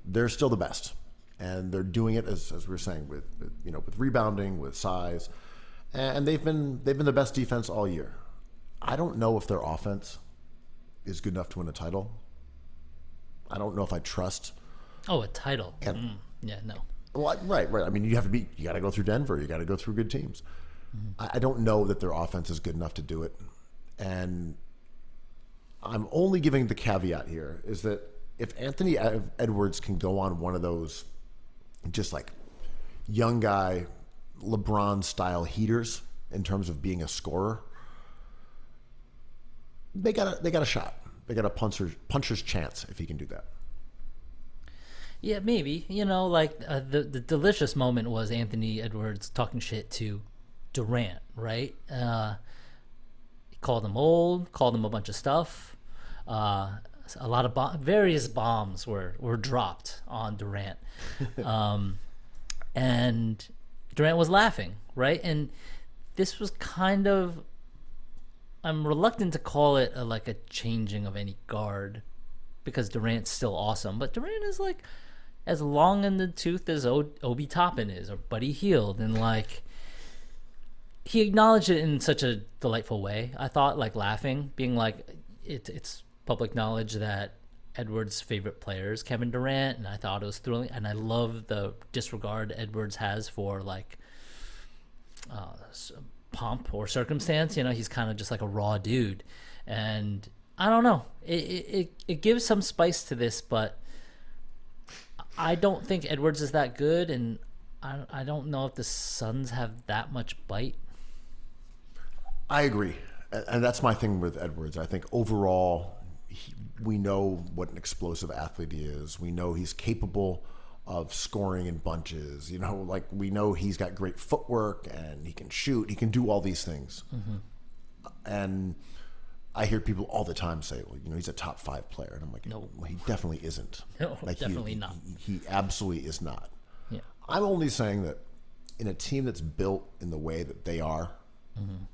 They're still the best, and they're doing it as we were saying with rebounding, with size, and they've been the best defense all year. I don't know if their offense is good enough to win a title. I don't know if I trust. Oh, a title? Yeah, no. Well, right. I mean, you got to go through Denver. You got to go through good teams. I don't know that their offense is good enough to do it, and I'm only giving the caveat here is that if Anthony Edwards can go on one of those just young guy LeBron style heaters in terms of being a scorer, they got a shot. They got a puncher's chance if he can do that. Yeah, maybe. The delicious moment was Anthony Edwards talking shit to Durant, right? He called him old, called him a bunch of stuff. A lot of various bombs were dropped on Durant. And Durant was laughing, right? And this was kind of, I'm reluctant to call it a changing of any guard, because Durant's still awesome, but Durant is as long in the tooth as Obi Toppin is, or Buddy Hield, and he acknowledged it in such a delightful way. I thought, like laughing, being like, it's public knowledge that Edwards' favorite player is Kevin Durant, and I thought it was thrilling. And I love the disregard Edwards has for like pomp or circumstance. You know, he's kind of just like a raw dude, and I don't know. It gives some spice to this, but I don't think Edwards is that good, and I don't know if the Suns have that much bite. I agree. And that's my thing with Edwards. I think overall, we know what an explosive athlete he is. We know he's capable of scoring in bunches. You know, like we know he's got great footwork and he can shoot. He can do all these things. And I hear people all the time say, well, you know, he's a top 5 player. And I'm like, No. well, he definitely isn't. No, like definitely not. He absolutely is not. Yeah. I'm only saying that in a team that's built in the way that they are,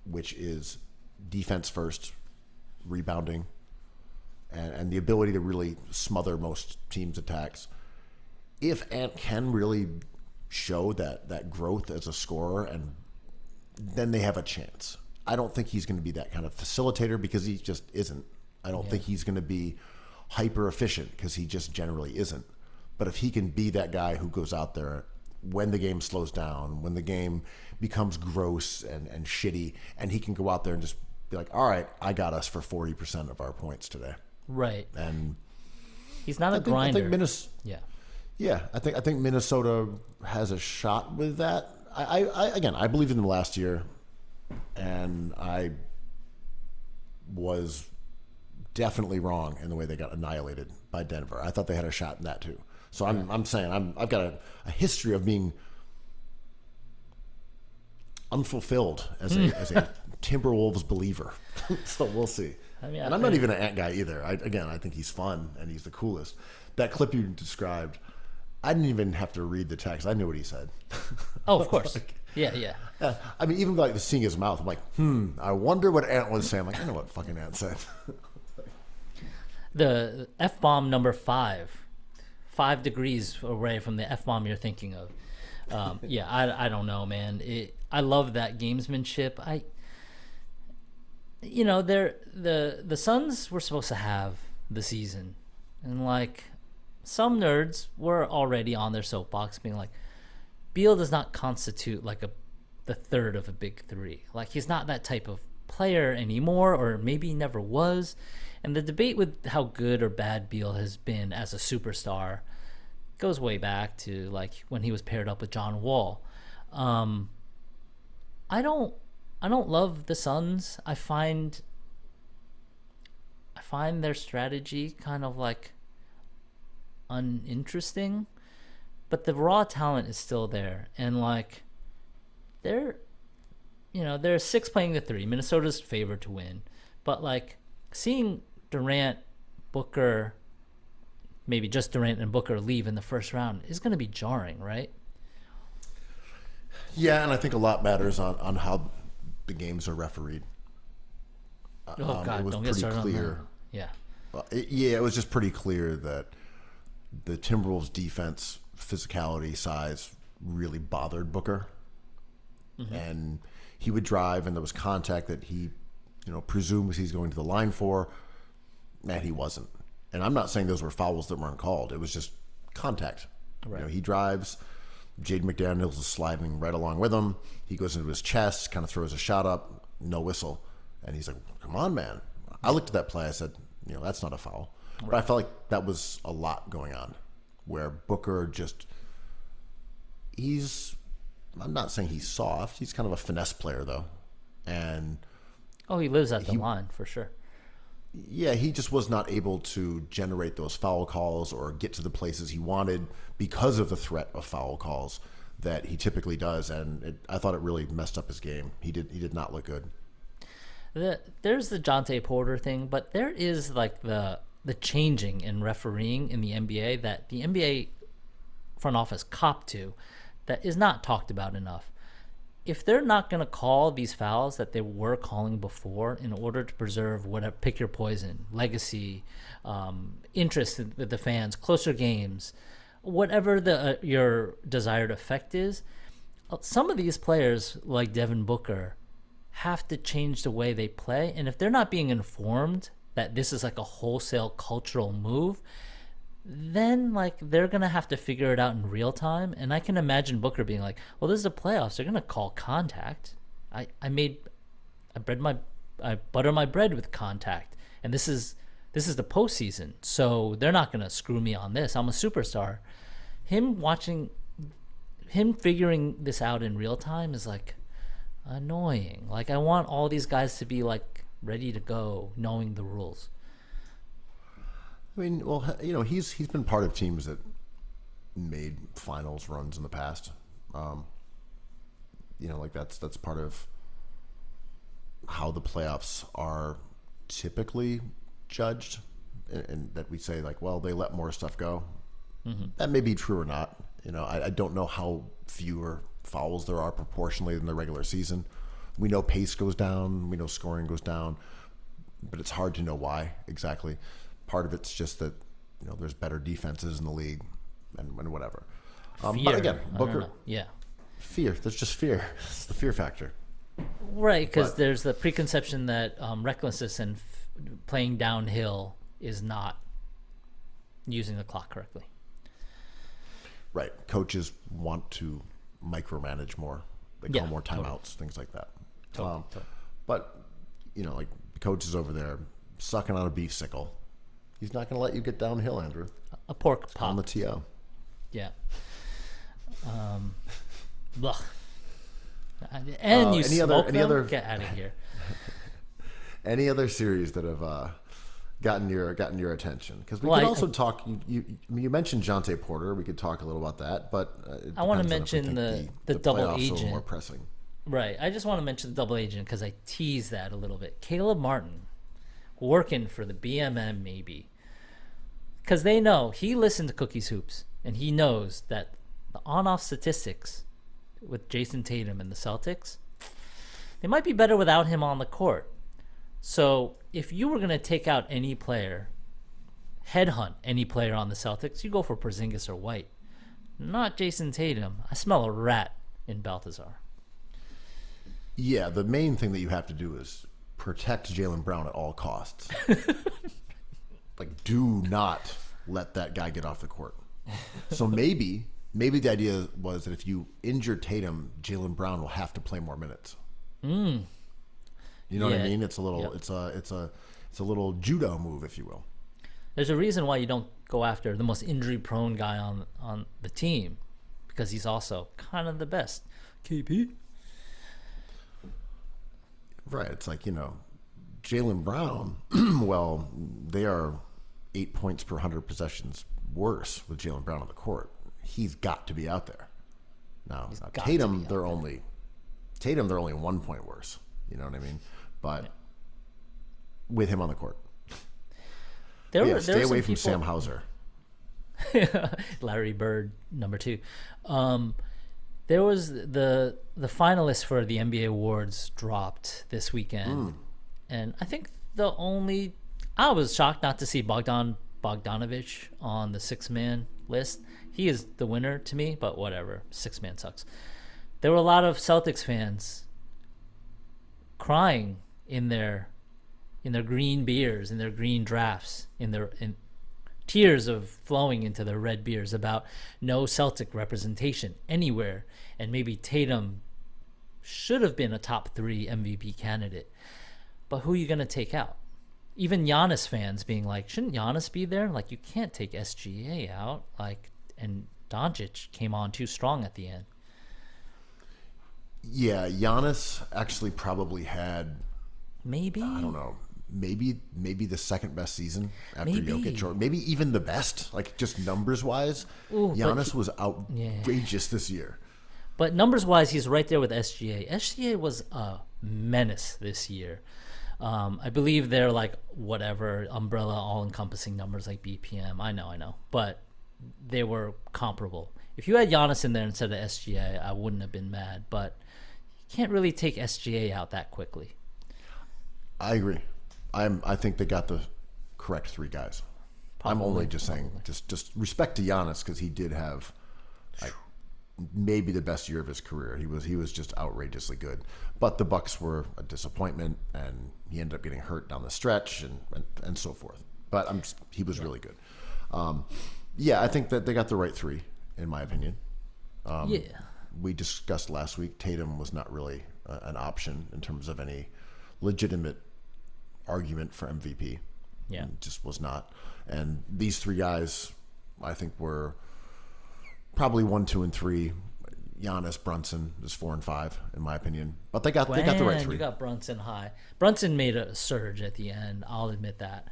which is defense first, rebounding, and the ability to really smother most teams' attacks. If Ant can really show that growth as a scorer, and then they have a chance. I don't think he's going to be that kind of facilitator because he just isn't. I don't think he's going to be hyper efficient because he just generally isn't. But if he can be that guy who goes out there when the game slows down, when the game becomes gross and shitty, and he can go out there and just be like, all right, I got us for 40% of our points today. Right. And He's not a grinder. I think I think Minnesota has a shot with that. I believed in them last year, and I was definitely wrong in the way they got annihilated by Denver. I thought they had a shot in that too. So I'm saying I've got a history of being unfulfilled as a Timberwolves believer. So we'll see. I mean, and I'm not even an Ant guy either. I think he's fun and he's the coolest. That clip you described, I didn't even have to read the text. I knew what he said. Oh, of course. Yeah. I mean, even like seeing his mouth, I'm like, I wonder what Ant was saying. I'm like, I know what fucking Ant said. The F-bomb number 5 degrees away from the F-bomb you're thinking of. I don't know, man. I love that gamesmanship. The Suns were supposed to have the season, and like some nerds were already on their soapbox being like, Beal does not constitute like the third of a big three. Like he's not that type of player anymore, or maybe he never was. And the debate with how good or bad Beal has been as a superstar goes way back to like when he was paired up with John Wall. I don't love the Suns. I find their strategy kind of like uninteresting, but the raw talent is still there, and like they're 6 playing the 3. Minnesota's favored to win, but like seeing Durant, Booker, maybe just Durant and Booker leave in the first round is going to be jarring, right? Yeah, and I think a lot matters on how the games are refereed. God, it was don't get pretty started clear. on that. Yeah. It was just pretty clear that the Timberwolves' defense, physicality, size really bothered Booker. And he would drive, and there was contact that he, presumes he's going to the line for, and he wasn't. And I'm not saying those were fouls that weren't called. It was just contact. Right. He drives. Jaden McDaniels is sliding right along with him. He goes into his chest, kind of throws a shot up, no whistle. And he's like, come on, man. I looked at that play. I said, that's not a foul. Right. But I felt like that was a lot going on, where Booker I'm not saying he's soft. He's kind of a finesse player, though. And he lives at the line for sure. Yeah, he just was not able to generate those foul calls or get to the places he wanted because of the threat of foul calls that he typically does, and I thought it really messed up his game. He did not look good. There's the Jonte Porter thing, but there is like the changing in refereeing in the NBA that the NBA front office copped to that is not talked about enough. If they're not going to call these fouls that they were calling before in order to preserve whatever, pick your poison, legacy, interest with the fans, closer games, whatever your desired effect is, some of these players like Devin Booker have to change the way they play. And if they're not being informed that this is like a wholesale cultural move, then like they're gonna have to figure it out in real time. And I can imagine Booker being like, well, this is the playoffs, they're gonna call contact. I butter my bread with contact, and this is the postseason, so they're not gonna screw me on this. I'm a superstar. Him figuring this out in real time is like annoying. Like, I want all these guys to be like ready to go, knowing the rules. I mean, well, you know, he's been part of teams that made finals runs in the past. You know, like that's part of how the playoffs are typically judged, and that we say like, well, they let more stuff go. Mm-hmm. That may be true or not. You know, I don't know how fewer fouls there are proportionally than the regular season. We know pace goes down, we know scoring goes down, but it's hard to know why exactly. Part of it's just that, you know, there's better defenses in the league and whatever. But again, Booker, yeah, fear. There's just fear. It's the fear factor. Right, because there's the preconception that recklessness and playing downhill is not using the clock correctly. Right. Coaches want to micromanage more. They call more timeouts, things like that. Totally. But, you know, like the coach is over there sucking on a beef sickle. He's not going to let you get downhill, Andrew. A pork pop. On the TO. Yeah. Blah. And you smoke them? Get out of here. Any other series that have gotten your attention? Because we could also talk. You mentioned Jonte Porter. We could talk a little about that, but I want to mention the double agent. More pressing. Right. I just want to mention the double agent because I teased that a little bit. Caleb Martin, working for the BMM maybe, because they know he listened to Cookies Hoops and he knows that the on-off statistics with Jason Tatum and the Celtics, they might be better without him on the court. So if you were going to take out any player, headhunt any player on the Celtics, you go for Porzingis or White. Not Jason Tatum. I smell a rat in Baltazar. Yeah, the main thing that you have to do is protect Jaylen Brown at all costs. Like, do not let that guy get off the court. So maybe the idea was that if you injure Tatum, Jaylen Brown will have to play more minutes. You know what I mean? It's a little, it's a little judo move, if you will. There's a reason why you don't go after the most injury-prone guy on the team, because he's also kind of the best. KP. Right. It's like, you know, Jaylen Brown. Well, they are 8 points per 100 possessions worse with Jaylen Brown on the court. He's got to be out there. Now Tatum, they're only 1 point worse. You know what I mean? But with him on the court, stay away from Sam Hauser. Larry Bird, number 2. There was the finalists for the NBA awards dropped this weekend, and I think I was shocked not to see Bogdan Bogdanovic on the 6-man list. He is the winner to me, but whatever. 6-man sucks. There were a lot of Celtics fans crying in their green beers, in their green drafts, in tears of flowing into their red beers about no Celtic representation anywhere, and maybe Tatum should have been a top 3 MVP candidate. But who are you going to take out? Even Giannis fans being like, shouldn't Giannis be there? Like, you can't take SGA out. Like, and Doncic came on too strong at the end. Yeah, Giannis actually probably had, maybe, I don't know, maybe the second best season after Jokic, or maybe even the best, like just numbers wise. Giannis was outrageous this year. But numbers wise, he's right there with SGA. SGA was a menace this year. I believe they're like whatever umbrella, all encompassing numbers like BPM. I know, but they were comparable. If you had Giannis in there instead of SGA, I wouldn't have been mad. But you can't really take SGA out that quickly. I agree. I think they got the correct 3 guys. I'm only just saying, just respect to Giannis, because he did have like maybe the best year of his career. He was just outrageously good. But the Bucks were a disappointment, and he ended up getting hurt down the stretch and so forth. But he was really good. I think that they got the right three, in my opinion. We discussed last week, Tatum was not really an option in terms of any legitimate argument for MVP. Yeah. It just was not. And these three guys, I think, were probably 1, 2, and 3. Giannis, Brunson is 4 and 5, in my opinion. But they got the right three. You got Brunson high. Brunson made a surge at the end. I'll admit that.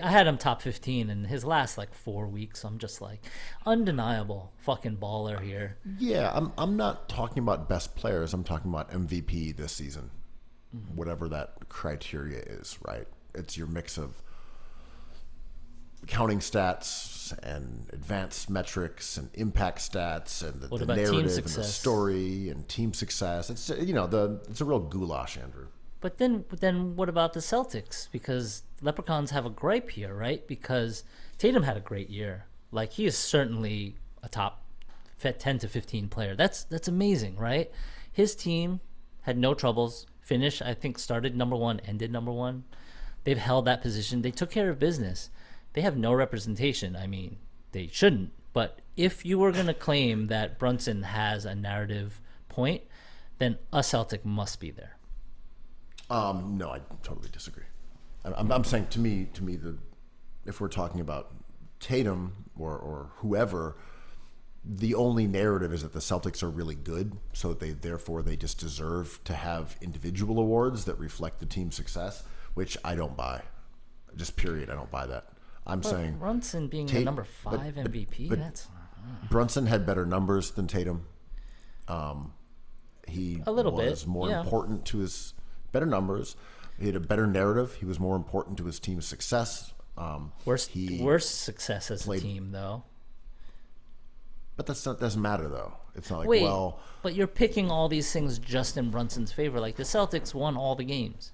I had him top 15 in his last 4 weeks. I'm just undeniable fucking baller here. Yeah, I'm not talking about best players. I'm talking about MVP this season, whatever that criteria is, right? It's your mix of counting stats and advanced metrics and impact stats and the narrative and the story and team success. It's it's a real goulash, Andrew. But then what about the Celtics? Because Leprechauns have a gripe here, right? Because Tatum had a great year. He is certainly a top 10 to 15 player. That's amazing, right? His team had no troubles. Finished, I think, started number 1, ended number 1. They've held that position. They took care of business. They have no representation. I mean, they shouldn't. But if you were going to claim that Brunson has a narrative point, then a Celtic must be there. No, I totally disagree. I'm saying to me, if we're talking about Tatum or whoever, the only narrative is that the Celtics are really good, so that they just deserve to have individual awards that reflect the team's success, which I don't buy. Just period. I don't buy that. I'm saying Brunson being the number 5 MVP. That's Brunson had better numbers than Tatum. He a little was bit more important to his better numbers. He had a better narrative. He was more important to his team's success. Worse success as a team, though. But that doesn't matter, though. It's not but you're picking all these things just in Brunson's favor. The Celtics won all the games.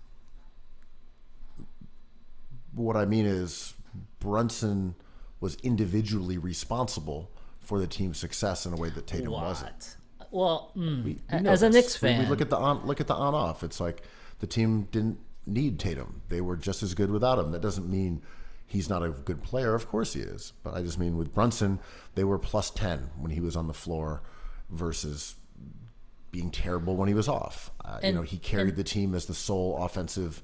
What I mean is Brunson was individually responsible for the team's success in a way that Tatum wasn't. Well, as a Knicks fan, we look at the on-off. It's the team didn't need Tatum. They were just as good without him. That doesn't mean he's not a good player. Of course he is. But I just mean with Brunson, they were plus 10 when he was on the floor versus being terrible when he was off. He carried the team as the sole offensive,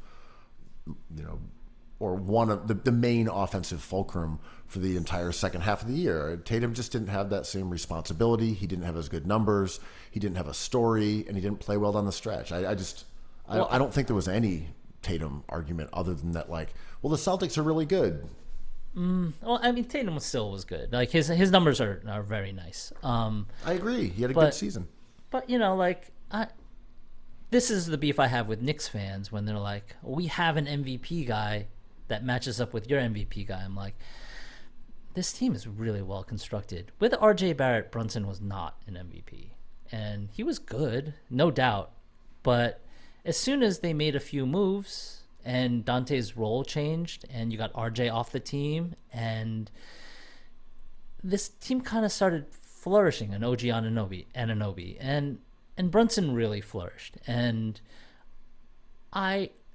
or one of the main offensive fulcrum for the entire second half of the year. Tatum just didn't have that same responsibility. He didn't have as good numbers. He didn't have a story, and he didn't play well down the stretch. I don't think there was any Tatum argument other than that, the Celtics are really good. Well, I mean, Tatum still was good. His numbers are very nice. I agree. He had a good season. But this is the beef I have with Knicks fans when they're like, we have an MVP guy that matches up with your MVP guy. I'm like, this team is really well constructed. With RJ Barrett, Brunson was not an MVP. And he was good, no doubt. But as soon as they made a few moves and Dante's role changed and you got RJ off the team and this team kind of started flourishing, and OG Anunoby and Brunson really flourished. And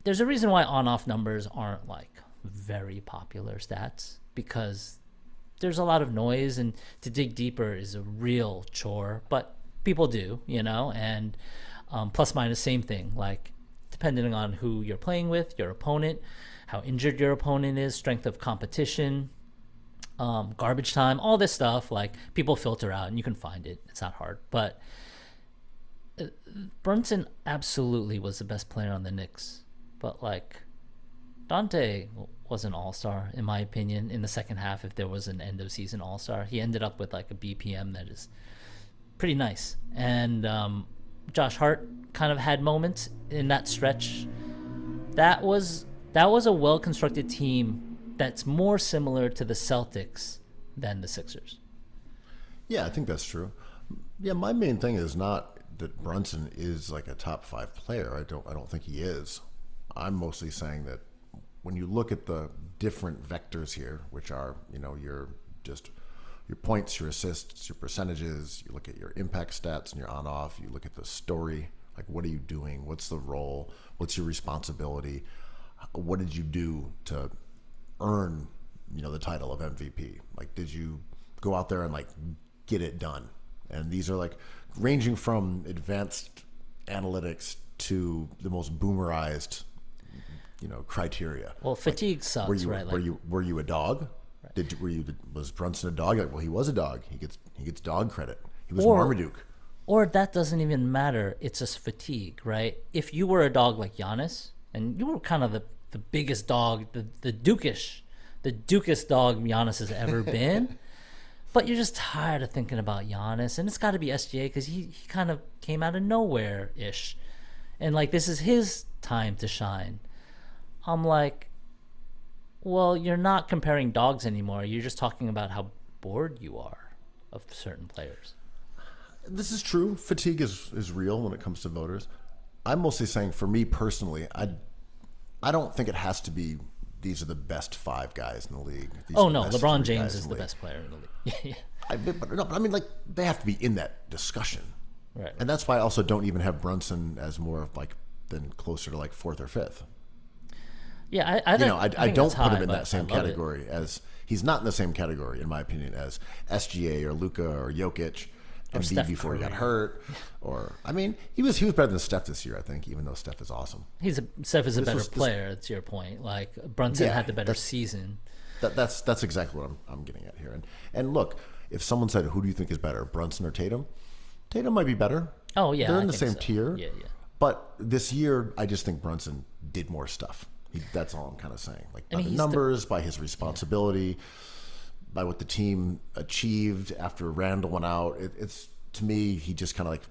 there's a reason why on-off numbers aren't very popular stats, because there's a lot of noise and to dig deeper is a real chore, but people do, and plus minus same thing, depending on who you're playing with, your opponent, how injured your opponent is, strength of competition, garbage time, all this stuff, people filter out and you can find it. It's not hard. But Brunson absolutely was the best player on the Knicks. But Dante was an all-star, in my opinion, in the second half. If there was an end-of-season all-star, he ended up with a BPM that is pretty nice. And Josh Hart kind of had moments in that stretch. That was a well-constructed team that's more similar to the Celtics than the Sixers. Yeah, I think that's true. Yeah, my main thing is not that Brunson is a top 5 player. I don't think he is. I'm mostly saying that when you look at the different vectors here, which are, you're just your points, your assists, your percentages. You look at your impact stats and your on-off. You look at the story. Like, what are you doing? What's the role? What's your responsibility? What did you do to earn, the title of MVP? Like, did you go out there and like get it done? And these are like ranging from advanced analytics to the most boomerized, criteria. Well, fatigue sucks, Were you right? were you a dog? Right. Was Brunson a dog? Like, well, he was a dog. He gets dog credit. He was Or- Marmaduke. Or that doesn't even matter. It's just fatigue, right? If you were a dog like Giannis, and you were kind of the biggest dog, the dukest dog Giannis has ever been, but you're just tired of thinking about Giannis, and it's got to be SGA because he kind of came out of nowhere-ish. And, like, this is his time to shine. I'm like, well, you're not comparing dogs anymore. You're just talking about how bored you are of certain players. This is true. Fatigue is real when it comes to voters. I'm mostly saying, for me personally, I don't think it has to be these are the best 5 guys in the league. These Oh are the no, best LeBron 3 James guys is in the league. best player in the league. Yeah. But I mean, like, they have to be in that discussion. Right. And that's why I also don't even have Brunson as more of like than closer to like 4th or 5th. Yeah, I think I don't that's put high, him in but that same I love it. category as he's not in the same category, in my opinion, as SGA or Luka or Jokic. And Steph before he got Curry. hurt, or I mean, he was better than Steph this year, I think, even though Steph is awesome. Steph is a better was- player. That's your point. Like Brunson Yeah, had the better that's- season. That's exactly what I'm getting at here. And look, if someone said, "Who do you think is better, Brunson or Tatum?" Tatum might be better. Oh yeah, they're I in the think same so. tier. Yeah. But this year, I just think Brunson did more stuff. That's all I'm kind of saying. Like, by I mean, the he's the- numbers, by his responsibility, by what the team achieved after Randall went out. It's, to me, he just kind of like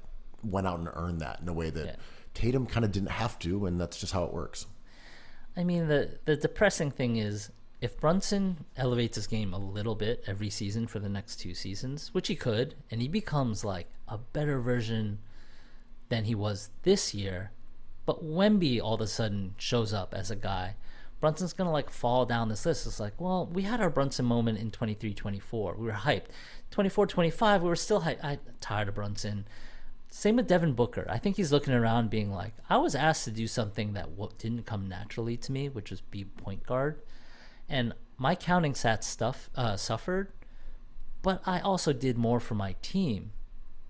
went out and earned that in a way that Yeah. Tatum kind of didn't have to, and that's just how it works. I mean, the depressing thing is if Brunson elevates his game a little bit every season for the next 2 seasons, which he could, and he becomes like a better version than he was this year, but Wemby all of a sudden shows up as a guy, Brunson's going to like fall down this list. It's like, well, we had our Brunson moment in 23-24. We were hyped. 24-25, we were still hyped. I'm tired of Brunson. Same with Devin Booker. I think he's looking around being like, I was asked to do something that didn't come naturally to me, which was be point guard. And my counting stats suffered, but I also did more for my team.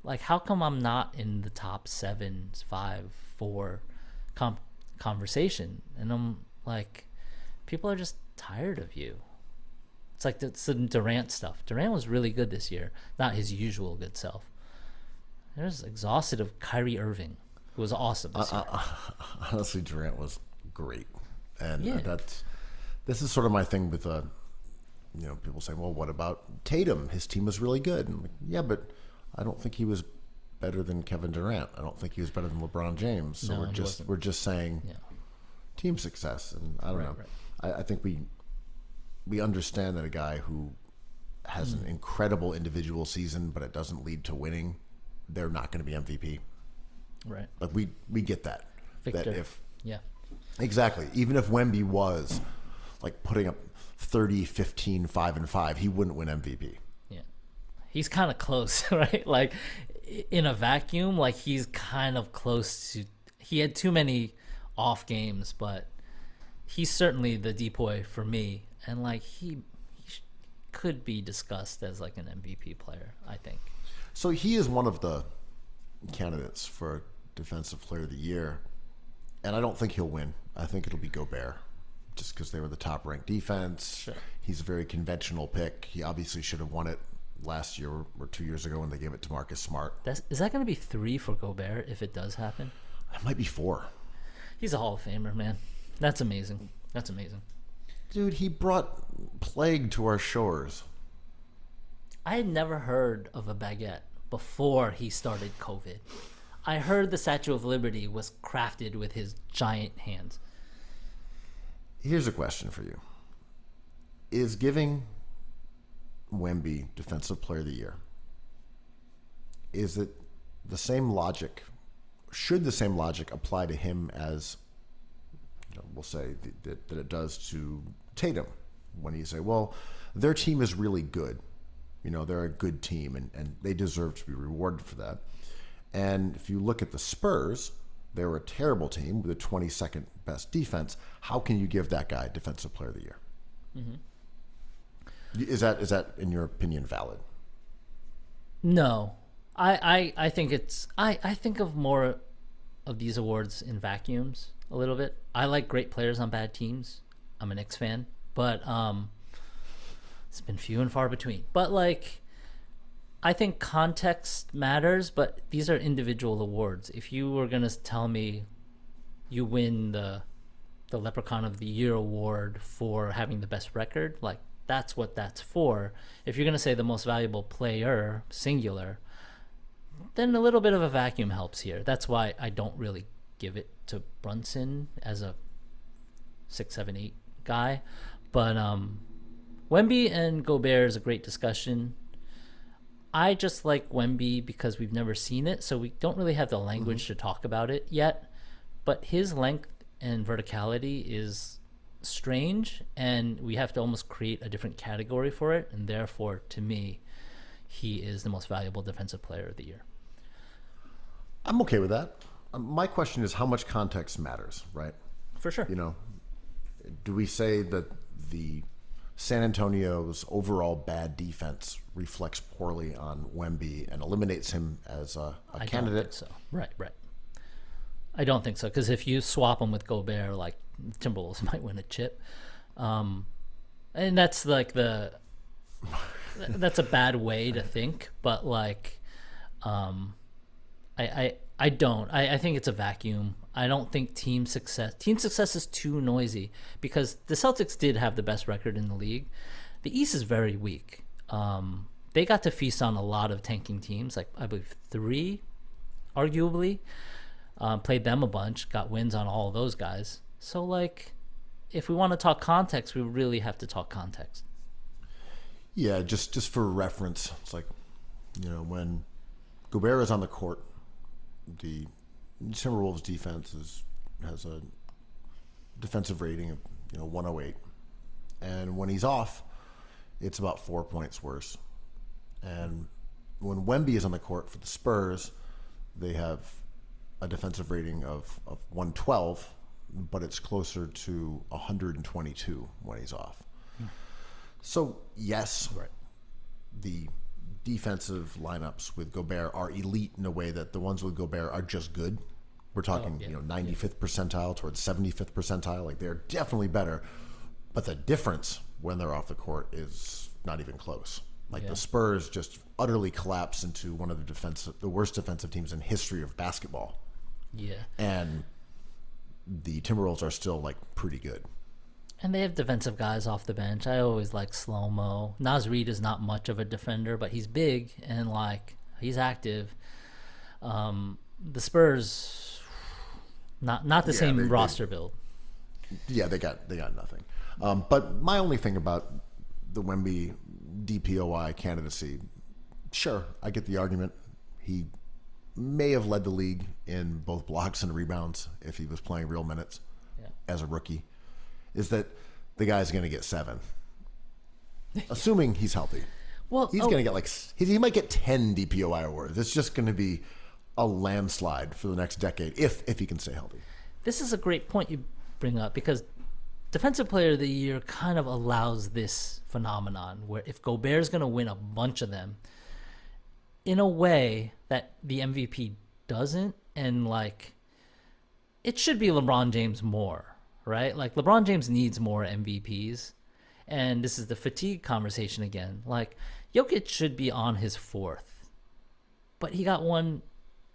Like, how come I'm not in the top 7, 5, 4 conversation? And I'm like, people are just tired of you. It's like the Durant stuff. Durant was really good this year, not his usual good self. They're just exhausted of Kyrie Irving, who was awesome this year. Honestly, Durant was great, and Yeah. this is sort of my thing with people saying, well, what about Tatum? His team was really good. And I'm like, yeah, but I don't think he was better than Kevin Durant. I don't think he was better than LeBron James. So No, he wasn't. we're just saying Yeah. team success, and I don't Right, know. right. I think we understand that a guy who has an incredible individual season, but it doesn't lead to winning, they're not going to be MVP. Right. Like, we get that. Victor. That if Yeah. exactly, even if Wemby was like putting up 30, 15, 5 and 5, he wouldn't win MVP. Yeah. He's kind of close, right? Like, in a vacuum, like, he's kind of close to... He had too many off games, but he's certainly the depoy for me. And, like, he could be discussed as, like, an MVP player, I think. So he is one of the candidates for Defensive Player of the Year, and I don't think he'll win. I think it'll be Gobert, just because they were the top-ranked defense. Sure. He's a very conventional pick. He obviously should have won it last year or 2 years ago when they gave it to Marcus Smart. Is that going to be 3 for Gobert if it does happen? It might be 4. He's a Hall of Famer, man. That's amazing. That's amazing. Dude, he brought plague to our shores. I had never heard of a baguette before he started COVID. I heard the Statue of Liberty was crafted with his giant hands. Here's a question for you. Is giving Wemby Defensive Player of the Year, is it the same logic? Should the same logic apply to him as, we'll say, that it does to Tatum? When you say, well, their team is really good, You know, they're a good team, and they deserve to be rewarded for that. And if you look at the Spurs, they're a terrible team with a 22nd best defense. How can you give that guy Defensive Player of the Year? Mm-hmm. Is that, in your opinion, valid? No. I think it's I think of more of these awards in vacuums a little bit. I like great players on bad teams. I'm a Knicks fan, but it's been few and far between. But like, I think context matters, but these are individual awards. If you were gonna tell me you win the Leprechaun of the Year award for having the best record, like that's what that's for. If you're gonna say the most valuable player, singular, then a little bit of a vacuum helps here. That's why I don't really give it to Brunson as a 6, 7, 8 guy. But Wemby and Gobert is a great discussion. I just like Wemby because we've never seen it, so we don't really have the language to talk about it yet. But his length and verticality is strange, and we have to almost create a different category for it, and therefore, to me, he is the most valuable Defensive Player of the Year. I'm okay with that. My question is how much context matters, right? For sure. You know, do we say that the San Antonio's overall bad defense reflects poorly on Wemby and eliminates him as a I candidate? don't think so. Right. I don't think so, because if you swap him with Gobert, like, Timberwolves might win a chip. And that's like that's a bad way to think, but like, I don't. I think it's a vacuum. I don't think team success is too noisy, because the Celtics did have the best record in the league. The East is very weak. They got to feast on a lot of tanking teams, like I believe 3, arguably. Played them a bunch, got wins on all of those guys. So like, if we want to talk context, we really have to talk context. Yeah, just for reference, it's like, you know, when Gobert is on the court, the Timberwolves defense has a defensive rating of 108, and when he's off, it's about 4 points worse. And when Wemby is on the court for the Spurs, they have a defensive rating of 112, but it's closer to 122 when he's off. So yes, Right. the defensive lineups with Gobert are elite in a way that the ones with Gobert are just good. We're talking, 95th percentile towards 75th percentile. Like, they're definitely better, but the difference when they're off the court is not even close. Like, the Spurs just utterly collapse into one of the worst defensive teams in history of basketball. Yeah. And the Timberwolves are still like pretty good. And they have defensive guys off the bench. I always like Slow-Mo. Naz Reid is not much of a defender, but he's big and like he's active. The Spurs, not the same roster build. Yeah, they got nothing. But my only thing about the Wemby DPOY candidacy, sure, I get the argument. He may have led the league in both blocks and rebounds if he was playing real minutes as a rookie. Is that the guy's going to get 7, assuming he's healthy. Well, he's going to get he might get 10 DPOI awards. It's just going to be a landslide for the next decade if he can stay healthy. This is a great point you bring up, because Defensive Player of the Year kind of allows this phenomenon where if Gobert's going to win a bunch of them, in a way that the MVP doesn't, and like, it should be LeBron James more. Right? Like, LeBron James needs more MVPs. And this is the fatigue conversation again. Like, Jokic should be on his 4th. But he got one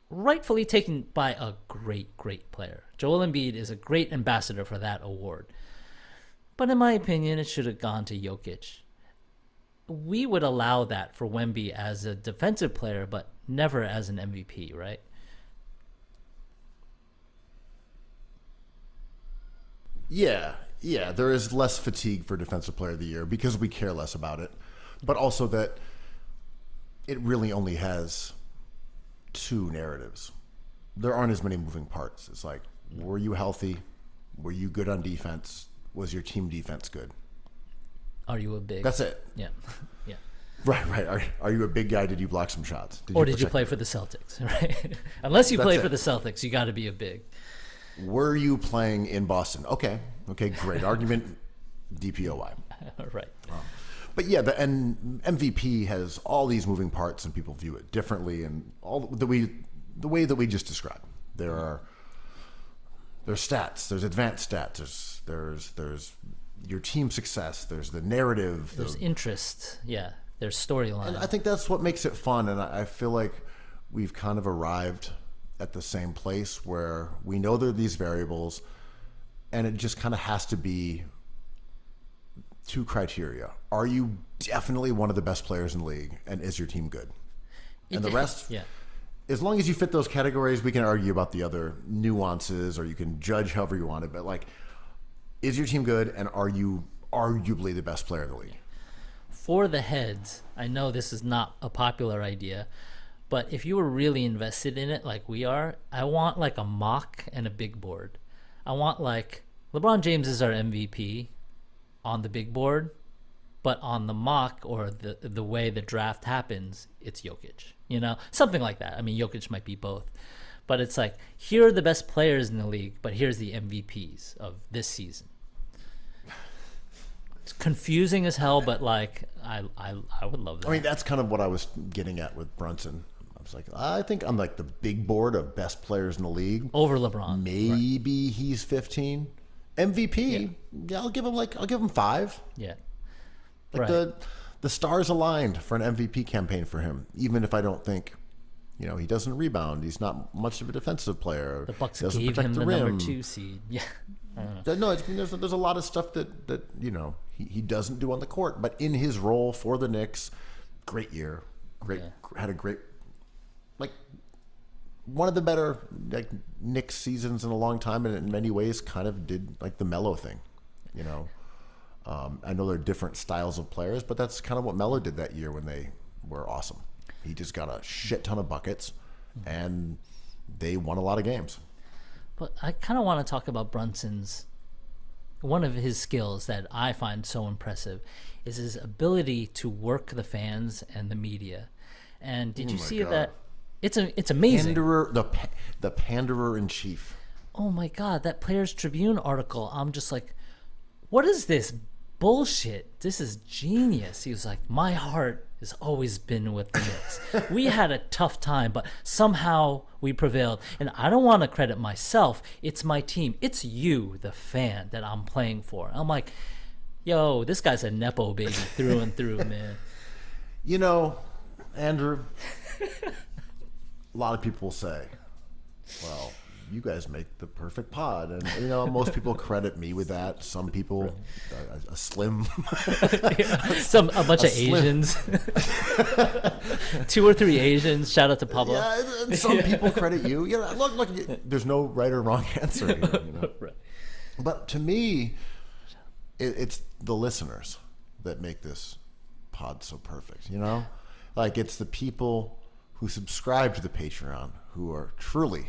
rightfully taken by a great, great player. Joel Embiid is a great ambassador for that award. But in my opinion, it should have gone to Jokic. We would allow that for Wemby as a defensive player, but never as an MVP, right? Yeah, there is less fatigue for Defensive Player of the Year because we care less about it, but also that it really only has 2 narratives. There aren't as many moving parts. It's like, were you healthy? Were you good on defense? Was your team defense good? Are you a big? That's it. Yeah. Yeah. Right. Are you a big guy? Did you block some shots? Or did you protect play the for the Celtics? Right. Unless you That's play it. for the Celtics, you got to be a big. Were you playing in Boston? Okay, great argument. DPOY. Right. But yeah, and MVP has all these moving parts, and people view it differently, and all the way that we just described. There's stats, there's advanced stats, there's your team success, there's the narrative, There's interest. Yeah. There's storyline. and I think that's what makes it fun. And I feel like we've kind of arrived at the same place where we know there are these variables, and it just kind of has to be two criteria. Are you definitely one of the best players in the league, and is your team good? And the rest, Yeah. as long as you fit those categories, we can argue about the other nuances, or you can judge however you want it. But like, is your team good, and are you arguably the best player in the league? For the heads, I know this is not a popular idea, but if you were really invested in it like we are, I want like a mock and a big board. I want like LeBron James is our MVP on the big board, but on the mock or the way the draft happens, it's Jokic. You know, something like that. I mean, Jokic might be both, but it's like, here are the best players in the league, but here's the MVPs of this season. It's confusing as hell, but like I would love that. I mean, that's kind of what I was getting at with Brunson. I was like, I think on like the big board of best players in the league, Over LeBron. maybe he's 15. MVP, yeah, I'll give him 5. Yeah. Like Right. the stars aligned for an MVP campaign for him. Even if I don't think, he doesn't rebound, he's not much of a defensive player. The Bucks doesn't gave protect him the rim. number 2 seed. Yeah. No, there's a lot of stuff that he doesn't do on the court, but in his role for the Knicks, great year, had a great, like, one of the better like Knicks seasons in a long time, and in many ways kind of did like the Melo thing, I know they're different styles of players, but that's kind of what Melo did that year when they were awesome. He just got a shit ton of buckets, and they won a lot of games. But I kind of want to talk about one of his skills that I find so impressive is his ability to work the fans and the media. And did you see God. that? It's amazing. Panderer, the panderer in chief. Oh my God, that Players Tribune article. I'm just like, what is this bullshit? This is genius. He was like, my heart has always been with the Knicks. We had a tough time, but somehow we prevailed. And I don't want to credit myself. It's my team. It's you, the fan, that I'm playing for. I'm like, yo, this guy's a Nepo baby through and through, man. Andrew, a lot of people say, well, you guys make the perfect pod. And, most people credit me with that. Some people, a slim. A bunch of Asians. 2 or 3 Asians. Shout out to Pablo. Yeah, and some people credit you. Look, there's no right or wrong answer here. Right. But to me, it's the listeners that make this pod so perfect, Like, it's the people who subscribe to the Patreon who are truly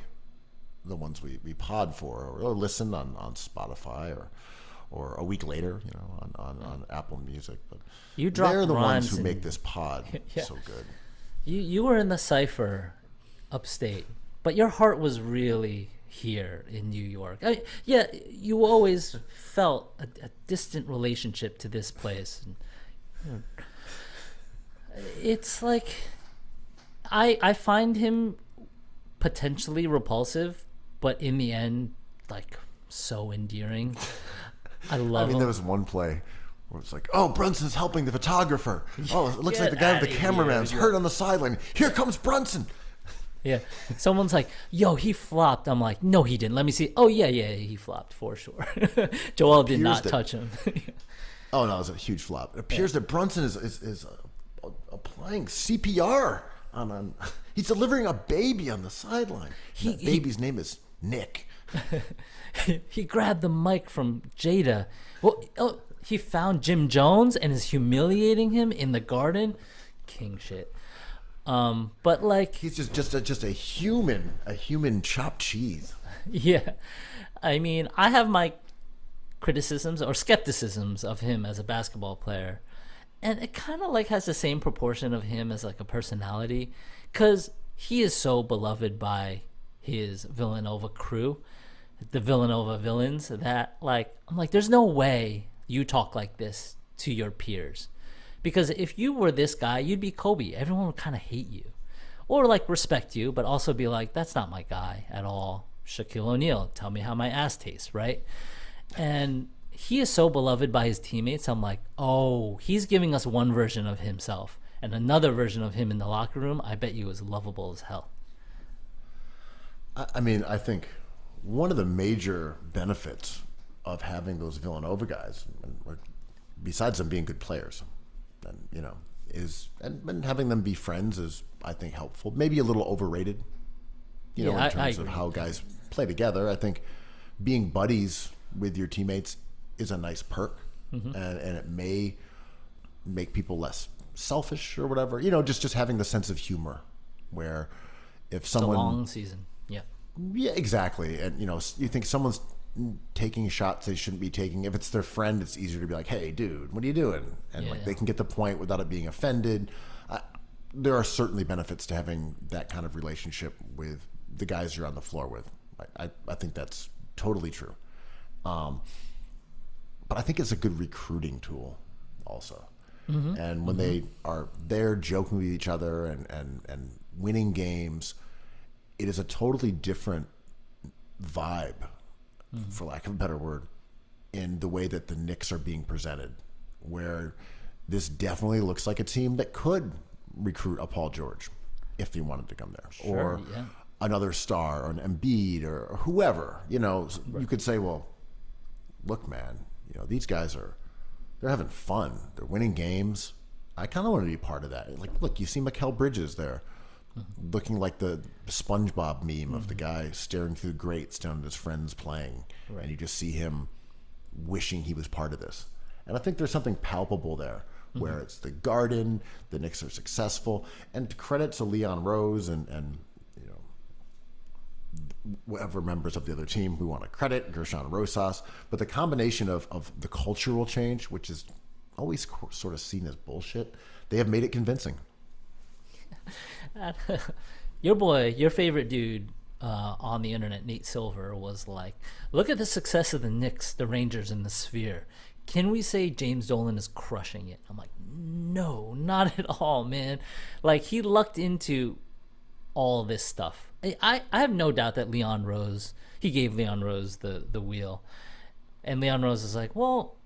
the ones we pod for, or listen on Spotify or a week later, on Apple Music. But You dropped they're the ones rhymes who and- make this pod Yeah. so good. You were in the Cypher upstate, but your heart was really here in New York. You always felt a distant relationship to this place. It's like I find him potentially repulsive, but in the end, like, so endearing. I love him. There was one play where it's like, oh, Brunson's helping the photographer. Oh, it looks like the Get guy with outta the here. cameraman's hurt on the sideline. Here comes Brunson. Yeah. Someone's like, yo, he flopped. I'm like, no, he didn't. Let me see. Oh, yeah, he flopped for sure. Joel did not that- touch him. Oh, no, it was a huge flop. It appears that Brunson is applying CPR on he's delivering a baby on the sideline. That baby's name is Nick. He grabbed the mic from Jada. Well, he found Jim Jones and is humiliating him in the Garden. King shit. But like, He's just a human chopped cheese. yeah, I mean, I have my criticisms or skepticisms of him as a basketball player, and it kind of like has the same proportion of him as like a personality, because he is so beloved by his Villanova crew, the Villanova villains, that like I'm like, there's no way you talk like this to your peers, because if you were this guy, you'd be Kobe. Everyone would kind of hate you, or like respect you, but also be like, that's not my guy at all. Shaquille O'Neal, tell me how my ass tastes, right? And he is so beloved by his teammates. I'm like, oh, he's giving us one version of himself, and another version of him in the locker room, I bet you is lovable as hell. I mean, I think one of the major benefits of having those Villanova guys, besides them being good players, and is and having them be friends is, I think, helpful. Maybe a little overrated, in terms of how guys play together. I think being buddies with your teammates is a nice perk, and it may make people less selfish or whatever. Just having the sense of humor, where if someone, it's a long season, yeah, exactly, and you think someone's taking shots they shouldn't be taking. If it's their friend, it's easier to be like, "Hey, dude, what are you doing?" And they can get the point without it being offended. There are certainly benefits to having that kind of relationship with the guys you're on the floor with. I think that's totally true. But I think it's a good recruiting tool also. And when they are there joking with each other and winning games, it is a totally different vibe, for lack of a better word, in the way that the Knicks are being presented, where this definitely looks like a team that could recruit a Paul George if he wanted to come there, or another star, or an Embiid, or whoever. You could say, well, look, man, these guys they're having fun. They're winning games. I kind of want to be part of that. Like, look, you see Mikal Bridges there, looking like the SpongeBob meme of the guy staring through grates down at his friends playing, and you just see him wishing he was part of this. And I think there's something palpable there, where it's the Garden, the Knicks are successful, and credit to Leon Rose and whatever members of the other team we want to credit, Gershon Rosas, but the combination of the cultural change, which is always sort of seen as bullshit, they have made it convincing. Your favorite dude on the internet, Nate Silver, was like, look at the success of the Knicks, the Rangers, and the Sphere. Can we say James Dolan is crushing it? I'm like, no, not at all, man. Like, he lucked into all this stuff. I have no doubt that Leon Rose, he gave Leon Rose the wheel. And Leon Rose is like, well,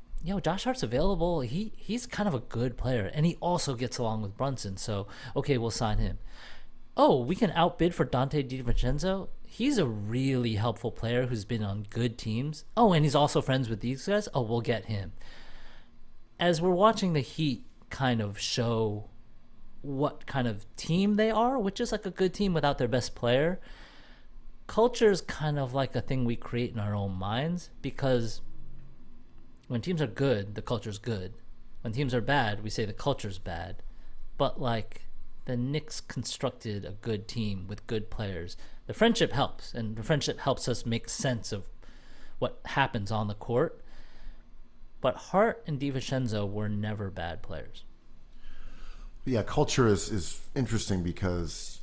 Josh Hart's available. He's kind of a good player. And he also gets along with Brunson. So, okay, we'll sign him. Oh, we can outbid for Dante DiVincenzo. He's a really helpful player who's been on good teams. Oh, and he's also friends with these guys. Oh, we'll get him. As we're watching the Heat kind of show what kind of team they are, which is like a good team without their best player, culture is kind of like a thing we create in our own minds, because when teams are good, the culture's good. When teams are bad, we say the culture's bad. But like, the Knicks constructed a good team with good players. The friendship helps, and the friendship helps us make sense of what happens on the court. But Hart and DiVincenzo were never bad players. Yeah, culture is interesting because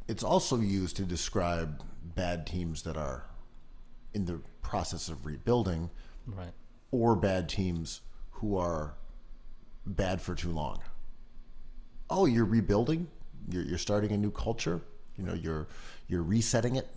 it's also used to describe bad teams that are in the process of rebuilding, right, or bad teams who are bad for too long. Oh, you're rebuilding? You're starting a new culture? You're resetting it?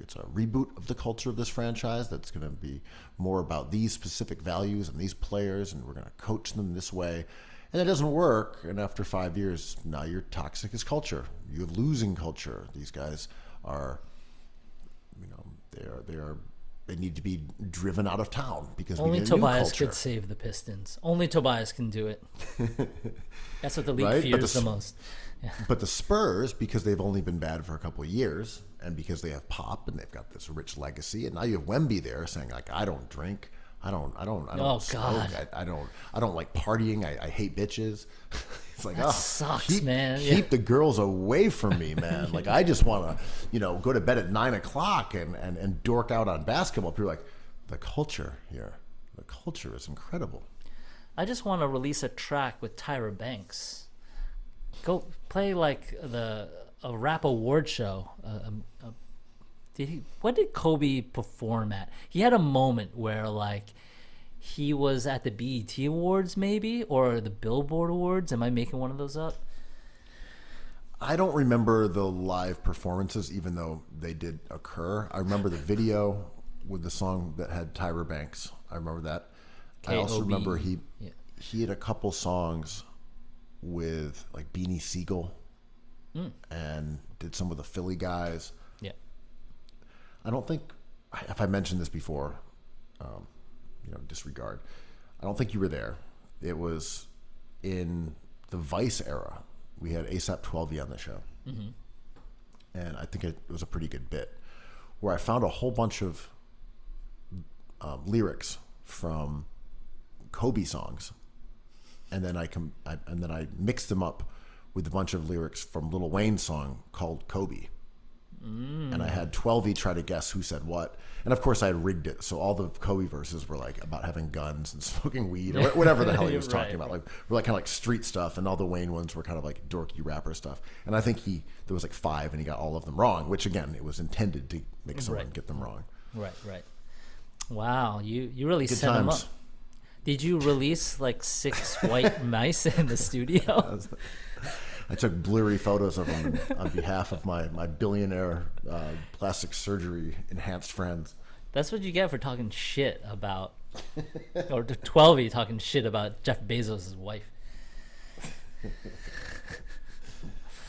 It's a reboot of the culture of this franchise that's going to be more about these specific values and these players, and we're going to coach them this way. And it doesn't work, and after 5 years, now you're toxic as culture. You have losing culture. These guys are, they need to be driven out of town because only we need a new Tobias culture. could save the Pistons. Only Tobias can do it. That's what the league Right? fears the most. Yeah. But the Spurs, because they've only been bad for a couple of years, and because they have Pop and they've got this rich legacy, and now you have Wemby there saying like, I don't drink. I don't Oh, smoke. God. I don't like partying. I hate bitches. It's like, That sucks, keep, man. Keep the girls away from me, man. Like, I just want to, go to bed at 9 o'clock and dork out on basketball. People are like, the culture here, the culture is incredible. I just want to release a track with Tyra Banks. Go play like a rap award show. What did Kobe perform at? He had a moment where like he was at the BET Awards maybe, or the Billboard Awards. Am I making one of those up? I don't remember the live performances, even though they did occur. I remember the video with the song that had Tyra Banks. I remember that. I also remember he had a couple songs with like Beanie Siegel and did some with the Philly guys. Yeah. I don't think, if I mentioned this before, disregard. I don't think you were there. It was in the Vice era. We had ASAP 12 on the show. Mm-hmm. And I think it was a pretty good bit where I found a whole bunch of lyrics from Kobe songs. And then I mixed them up with a bunch of lyrics from Lil Wayne's song called Kobe. And I had 12 try to guess who said what. And of course I had rigged it. So all the Kobe verses were like about having guns and smoking weed or whatever the hell he was talking about. Like we're like kind of like street stuff, and all the Wayne ones were kind of like dorky rapper stuff. And I think there was like 5 and he got all of them wrong, which again, it was intended to make someone get them wrong. Right. Wow, you really Good set him up. times. Did you release like 6 white mice in the studio? I took blurry photos of them on behalf of my billionaire plastic surgery enhanced friends. That's what you get for talking shit about, or 12 talking shit about Jeff Bezos' wife.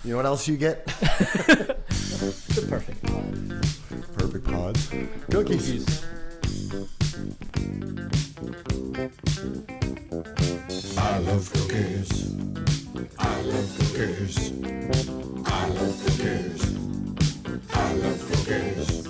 You know what else you get? The perfect pod. Perfect pods. Cookies. I love cookies. I love cookies. I love cookies. I love cookies.